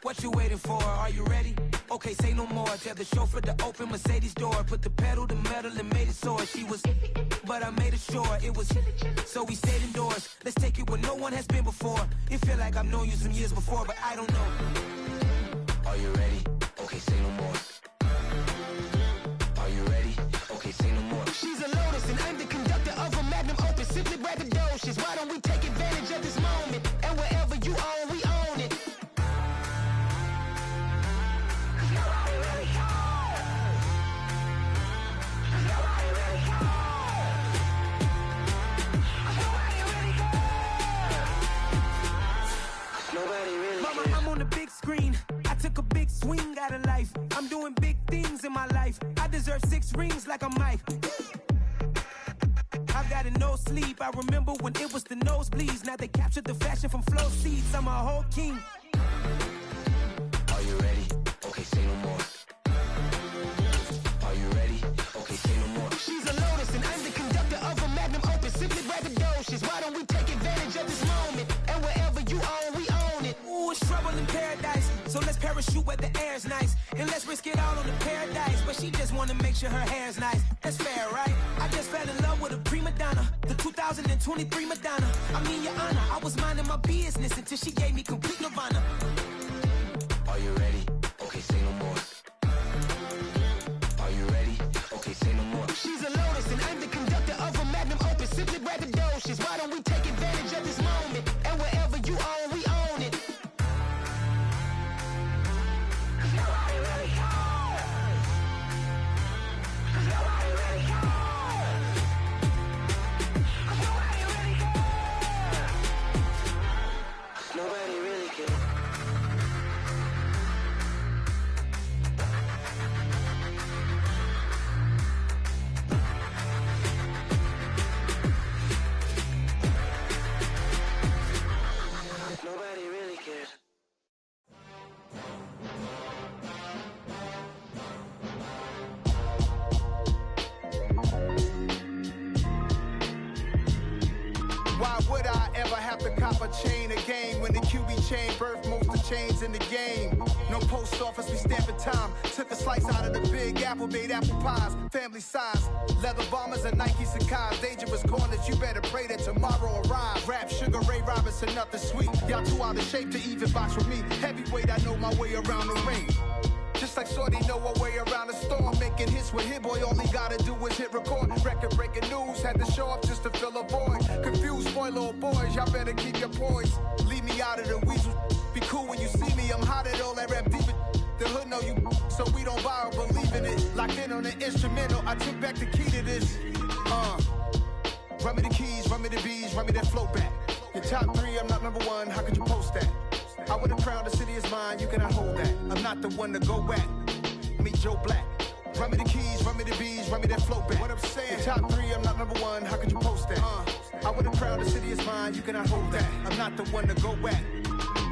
[SPEAKER 1] What you waiting for? Are you ready? Okay, say no more. Tell the chauffeur to open Mercedes door. Put the pedal to metal and made it soar. She was, but I made it sure it was. So we stayed indoors. Let's take it where no one has been before. It feel like I've known you some years before, but I don't know. Are you ready? Okay, say no more. Are you ready? Okay, say no more.
[SPEAKER 19] She's a Lotus and I'm the conductor of a magnum opus. Simply braggadocious. Why don't we take advantage of this moment? And wherever you own, we own it.
[SPEAKER 1] Mama, I'm on the big screen. I took a big swing out of life. I'm doing big things in my life. I deserve 6 rings like I'm Mike. I've got no sleep. I remember when it was the nosebleeds. Now they captured the fashion from flow seats. I'm a whole king.
[SPEAKER 19] Are you ready? Okay, say no more. Are you ready? Okay, say no more. She's a Lotus and I'm the conductor of a magnum opus. Simply braggadocious. Why don't we take advantage of this moment? And wherever you own, we own it.
[SPEAKER 1] Ooh, it's trouble in paradise. So let's parachute where the air's nice. And let's risk it all on the paradise. But she just wanna make sure her hair's nice. That's fair, right? I just fell in love with a prima donna. The 2023 Madonna. I mean, your honor, I was minding my business until she gave me complete nirvana.
[SPEAKER 19] Are you ready? Okay, say no more. Are you ready? Okay, say no more. She's a Lotus and I'm the conductor of a magnum opus. Simply braggadocious. Why don't we take advantage of this moment? And wherever you own, we own it. Nobody really cares. Nobody really cares. Nobody really cares. Nobody really cares.
[SPEAKER 10] chain of game. When the QB chain birthed most of the chains in the game. No post office, we stamping time. Took a slice out of the big apple, made apple pies. Family size, leather bombers and Nike Sacai's. Dangerous corners, you better pray that tomorrow arrives. Rap, Sugar Ray Robinson, nothing sweet. Y'all too out of shape to even box with me. Heavyweight, I know my way around the ring. Just like Shorty know her way around the storm. Making hits with Hit Boy, all he gotta do is hit record. Record breaking news, had to show up just to fill a void. Confused, spoiler boys, y'all better keep your poise. Leave me out of the weasel. Be cool when you see me, I'm hot at all that rap deep. The hood know you, so we don't borrow, believe in it. Locked in on the instrumental, I took back the key to this. Run me the keys, run me the bees, run me that flow back. Your top 3, I'm not number 1, how could you post that? I would've crowned the city is mine, you cannot hold that. I'm not the one to go back. Meet Joe Black. Run me the keys, run me the bees, run me that flow back. What I'm saying, your top 3, I'm not number 1, how could you post that? I would've crowned the city is mine, you cannot hold that. I'm not the one to go back.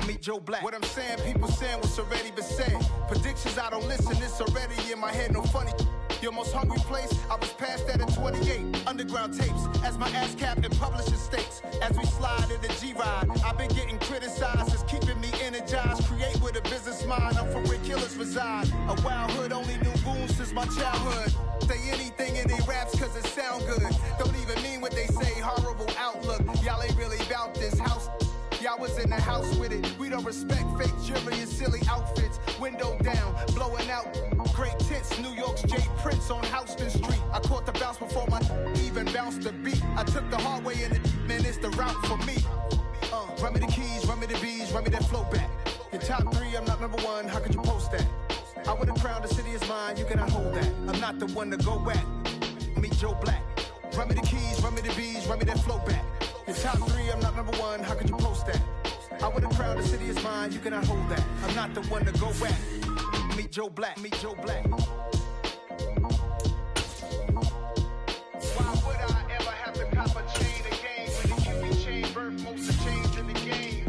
[SPEAKER 10] Meet Joe Black. What I'm saying, people saying what's already been said. Predictions, I don't listen, it's already in my head, no funny. Your most hungry place, I was past that in 28. Underground tapes, as my ass cap in publishing states. As we slide in the G-Ride, I've been getting criticized, it's keeping me energized. Create with a business mind, I'm from where killers reside. A wild hood, only knew goons since my childhood. Say anything in they raps cause it sound good. Don't even mean what they say, horrible outlook. Y'all ain't really about this house. Y'all was in the house with it. We don't respect fake jewelry and silly outfits. Window down, blowing out great tits. New York's J. Prince on Houston Street. I caught the bounce before my even bounced the beat. I took the hard way in it, man, it's the route for me. Run me the keys, run me the bees, run me that flow back. Your top 3, I'm not number 1, how could you post that? I would've crowned the city is mine, you cannot hold that. I'm not the one to go back. Meet Joe Black. Run me the keys, run me the bees, run me that flow back. Your top 3, I'm not number 1, how could you post that? I would've crowned the city is mine, you cannot hold that. I'm not the one to go back. Meet Joe Black, meet Joe Black. Why would I ever have to cop a chain again? When the QB chain birthed most of the chains in the game.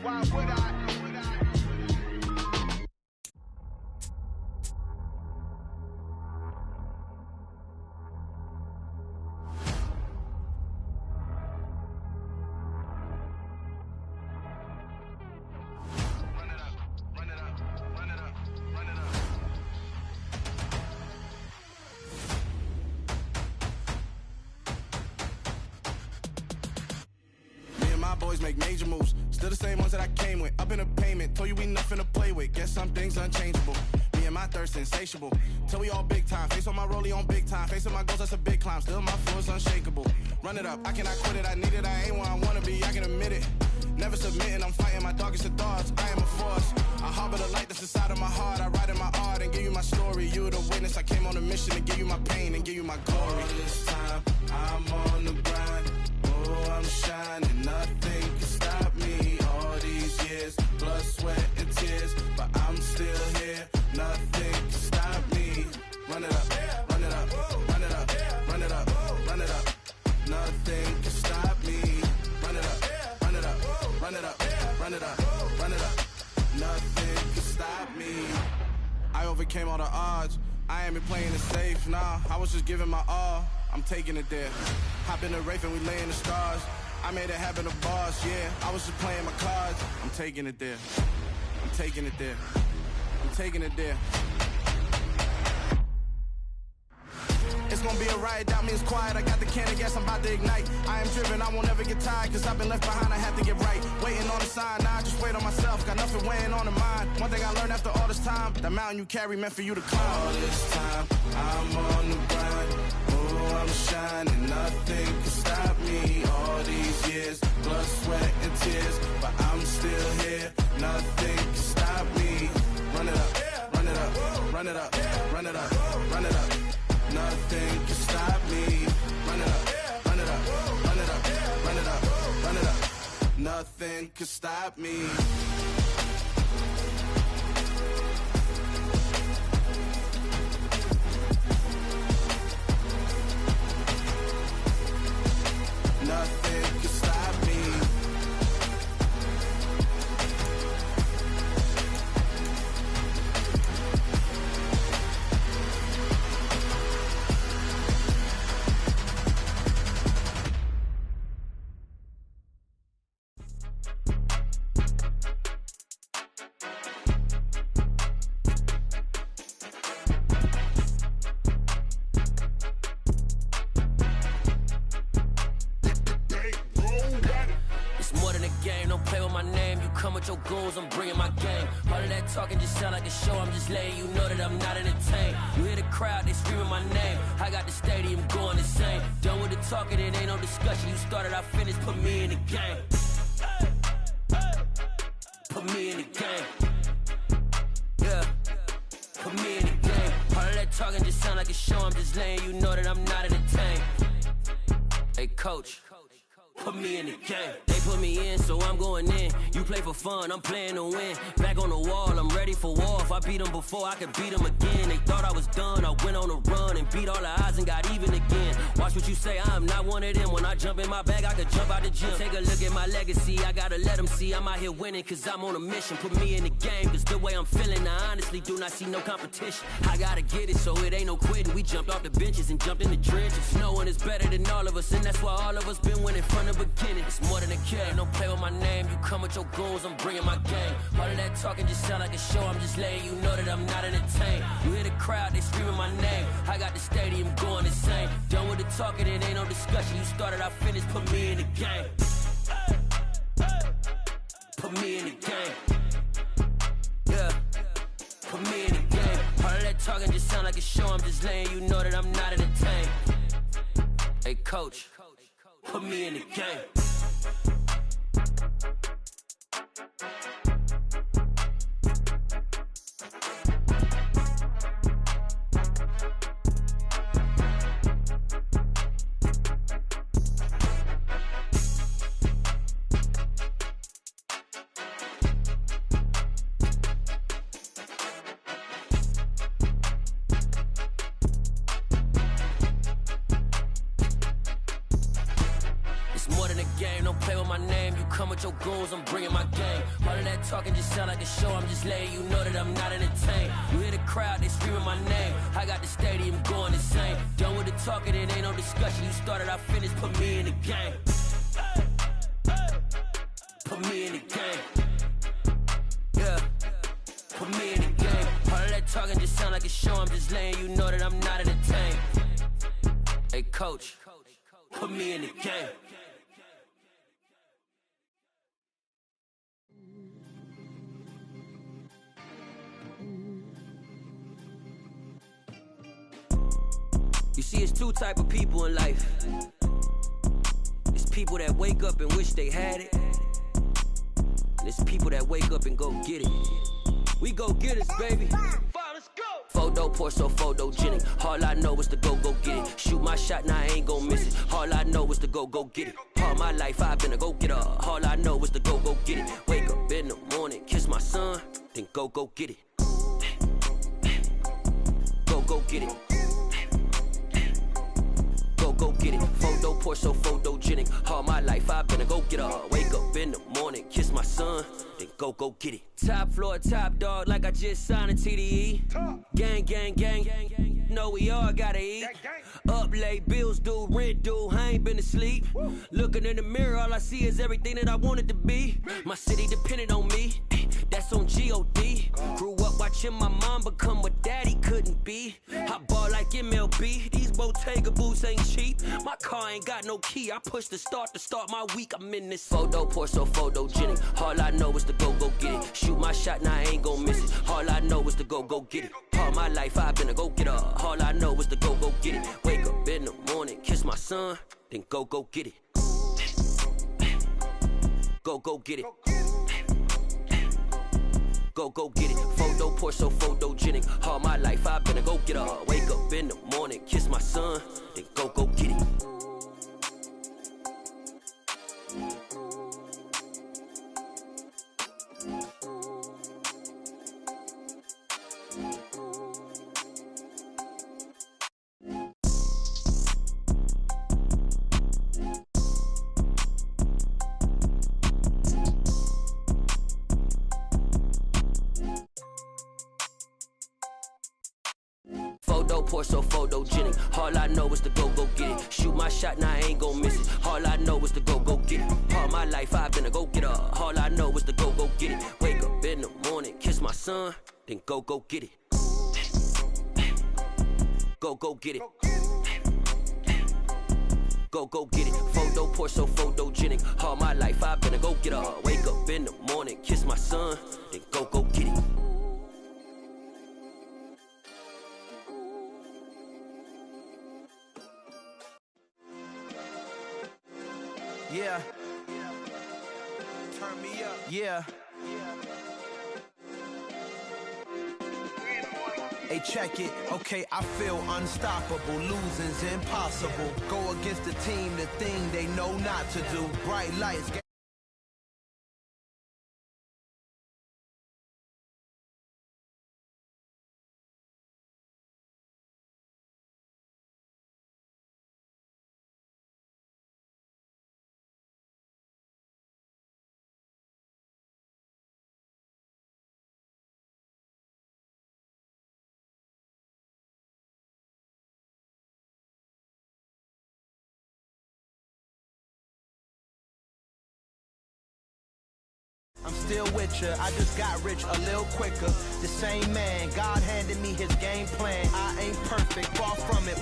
[SPEAKER 10] Why would I?
[SPEAKER 20] Boys make major moves, still the same ones that I came with. Up in a payment, told you we nothing to play with. Guess some things unchangeable. Me and my thirst insatiable. Till we all big time. Face on my rollie on big time. Facing my goals, that's a big climb. Still my flow is unshakable. Run it up, I cannot quit it. I need it, I ain't where I wanna be. I can admit it. Never submitting, I'm fighting my darkest of thoughts. I am a force. I harbor the light that's inside of my heart. I write in my art and give you my story. You the witness. I came on a mission to give you my pain and give you my glory. All this time, I'm on the grind. Oh, I'm shining. Nothing can stop me. All these years, blood, sweat, and tears. But I'm still here. Nothing can stop me. Run it up, run it up, run it up, run it up, run it up. Nothing can stop me. Run it up, run it up, run it up, run it up, run it up. Nothing can stop me. I overcame all the odds. I ain't been playing it safe, nah. I was just giving my all. I'm taking it there. Hop in the Wraith and we lay in the stars. I made it happen to boss, yeah. I was just playing my cards. I'm taking it there. I'm taking it there. I'm taking it there. It's gonna be a riot, that means quiet. I got the can of gas, I'm about to ignite. I am driven, I won't ever get tired, cause I've been left behind, I have to get right. Waiting on a sign, now I just wait on myself. Got nothing weighing on the mind. One thing I learned after all this time, the mountain you carry meant for you to climb. All this time, I'm on the grind. Oh, I'm shining, nothing can stop me. All these years, blood, sweat, and tears. But I'm still here, nothing can stop me. Run it up, run it up, run it up, run it up, run it up. Nothing can stop me. Run it up, run it up, run it up, run it up, run it up. Nothing can stop me. Nothing can stop me.
[SPEAKER 21] play with my name. You come with your goons, I'm bringing my game. All of that talking just sound like a show. I'm just letting you know that I'm not entertained. You hear the crowd, they screaming my name. I got the stadium going insane. Done with the talking, it ain't no discussion. You started, I finished, put me in the game. Put me in the game. Yeah. Put me in the game. All of that talking just sound like a show. I'm just letting you know that I'm not entertained. Hey, coach. Put me in the game. They put me in, so I'm going in. You play for fun, I'm playing to win. Back on the wall, I'm ready for war. If I beat them before, I could beat them again. They thought I was done, I went on a run and beat all the odds and got even again. Watch what you say, I'm not one of them. When I jump in my bag, I could jump out the gym. Take a look at my legacy, I gotta let them see I'm out here winning, cause I'm on a mission. Put me in the game, cause the way I'm feeling, I honestly do not see no competition. I gotta get it, so it ain't no quitting. We jumped off the benches and jumped in the trenches. No one is better than all of us, and that's why all of us been winning from the beginning. It's more than a game, don't play with my name. You come with your goons, I'm bringing my game. All of that talking just sound like a show. I'm just letting you know that I'm not entertained. You hear the crowd, they screaming my name. I got the stadium going insane. Done with the talking, it ain't no discussion. You started, I finished, put me in the game. Put me in the game. Yeah. Put me in the game. All of that talking just sound like a show. I'm just letting you know that I'm not entertained. Hey, coach. Put me in the game. Your goons, I'm bringing my game. All of that talking just sound like a show. I'm just letting you know that I'm not entertained. You hear the crowd, they screaming my name. I got the stadium going insane. Done with the talking, it ain't no discussion. You started, I finished, put me in the game. Put me in the game. Yeah. Put me in the game. All of that talking just sound like a show. I'm just letting you know that I'm not entertained. Hey, coach. Put me in the game. You see, it's two type of people in life. It's people that wake up and wish they had it. And it's people that wake up and go get it. We go get it, baby. Let's go. Photo pour so photogenic. All I know is to go get it. Shoot my shot, now I ain't gon' miss it. All I know is to go get it. All my life I've been a go-getter. All I know is to go get it. Wake up in the morning, kiss my son, then go get it. Go get it. Go get it. Photo pour so photogenic. All my life I've been a go-getter. Wake up in the morning, kiss my son, then go get it. Top floor, top dog, like I just signed a TDE. Gang, gang, gang. Know we all gotta eat. Up late, bills due, rent due, I ain't been asleep. Looking in the mirror, all I see is everything that I wanted to be. My city depended on me, that's on G.O.D. Grew up watching my mom become what daddy couldn't be. I ball like MLB, these Bottega boots ain't cheap. My car ain't got no key, I push the start to start my week. I'm in this photo pour so photogenic. All I know is to go get it. Shoot my shot, now I ain't gon' miss it. All I know is to go get it. All my life I've been a go-getter. All I know is to go get it. Wake up in the morning, kiss my son, then go get it. Go get it. Go get it. Photo pour so photogenic. All my life I've been a go-getter. Wake up in the morning, kiss my son, then go get it. Photo pour so photogenic. All I know is to go get it. Shoot my shot, now I ain't gon' miss it. All I know is to go get it. All my life I've been a go-getter. All I know is to go get it. Wake up in the morning, kiss my son, then go get it. Go get it. Go get it. photo, pour so photogenic. All my life I've been a go-getter. Wake up in the morning, kiss my son, then go get it.
[SPEAKER 1] Yeah. Turn me up. Yeah. Hey, check it. Okay, I feel unstoppable. Losing's impossible. Go against the team, the thing they know not to do. Bright lights. I'm still with ya, I just got rich a little quicker. The same man, God handed me his game plan. I ain't perfect, far from it.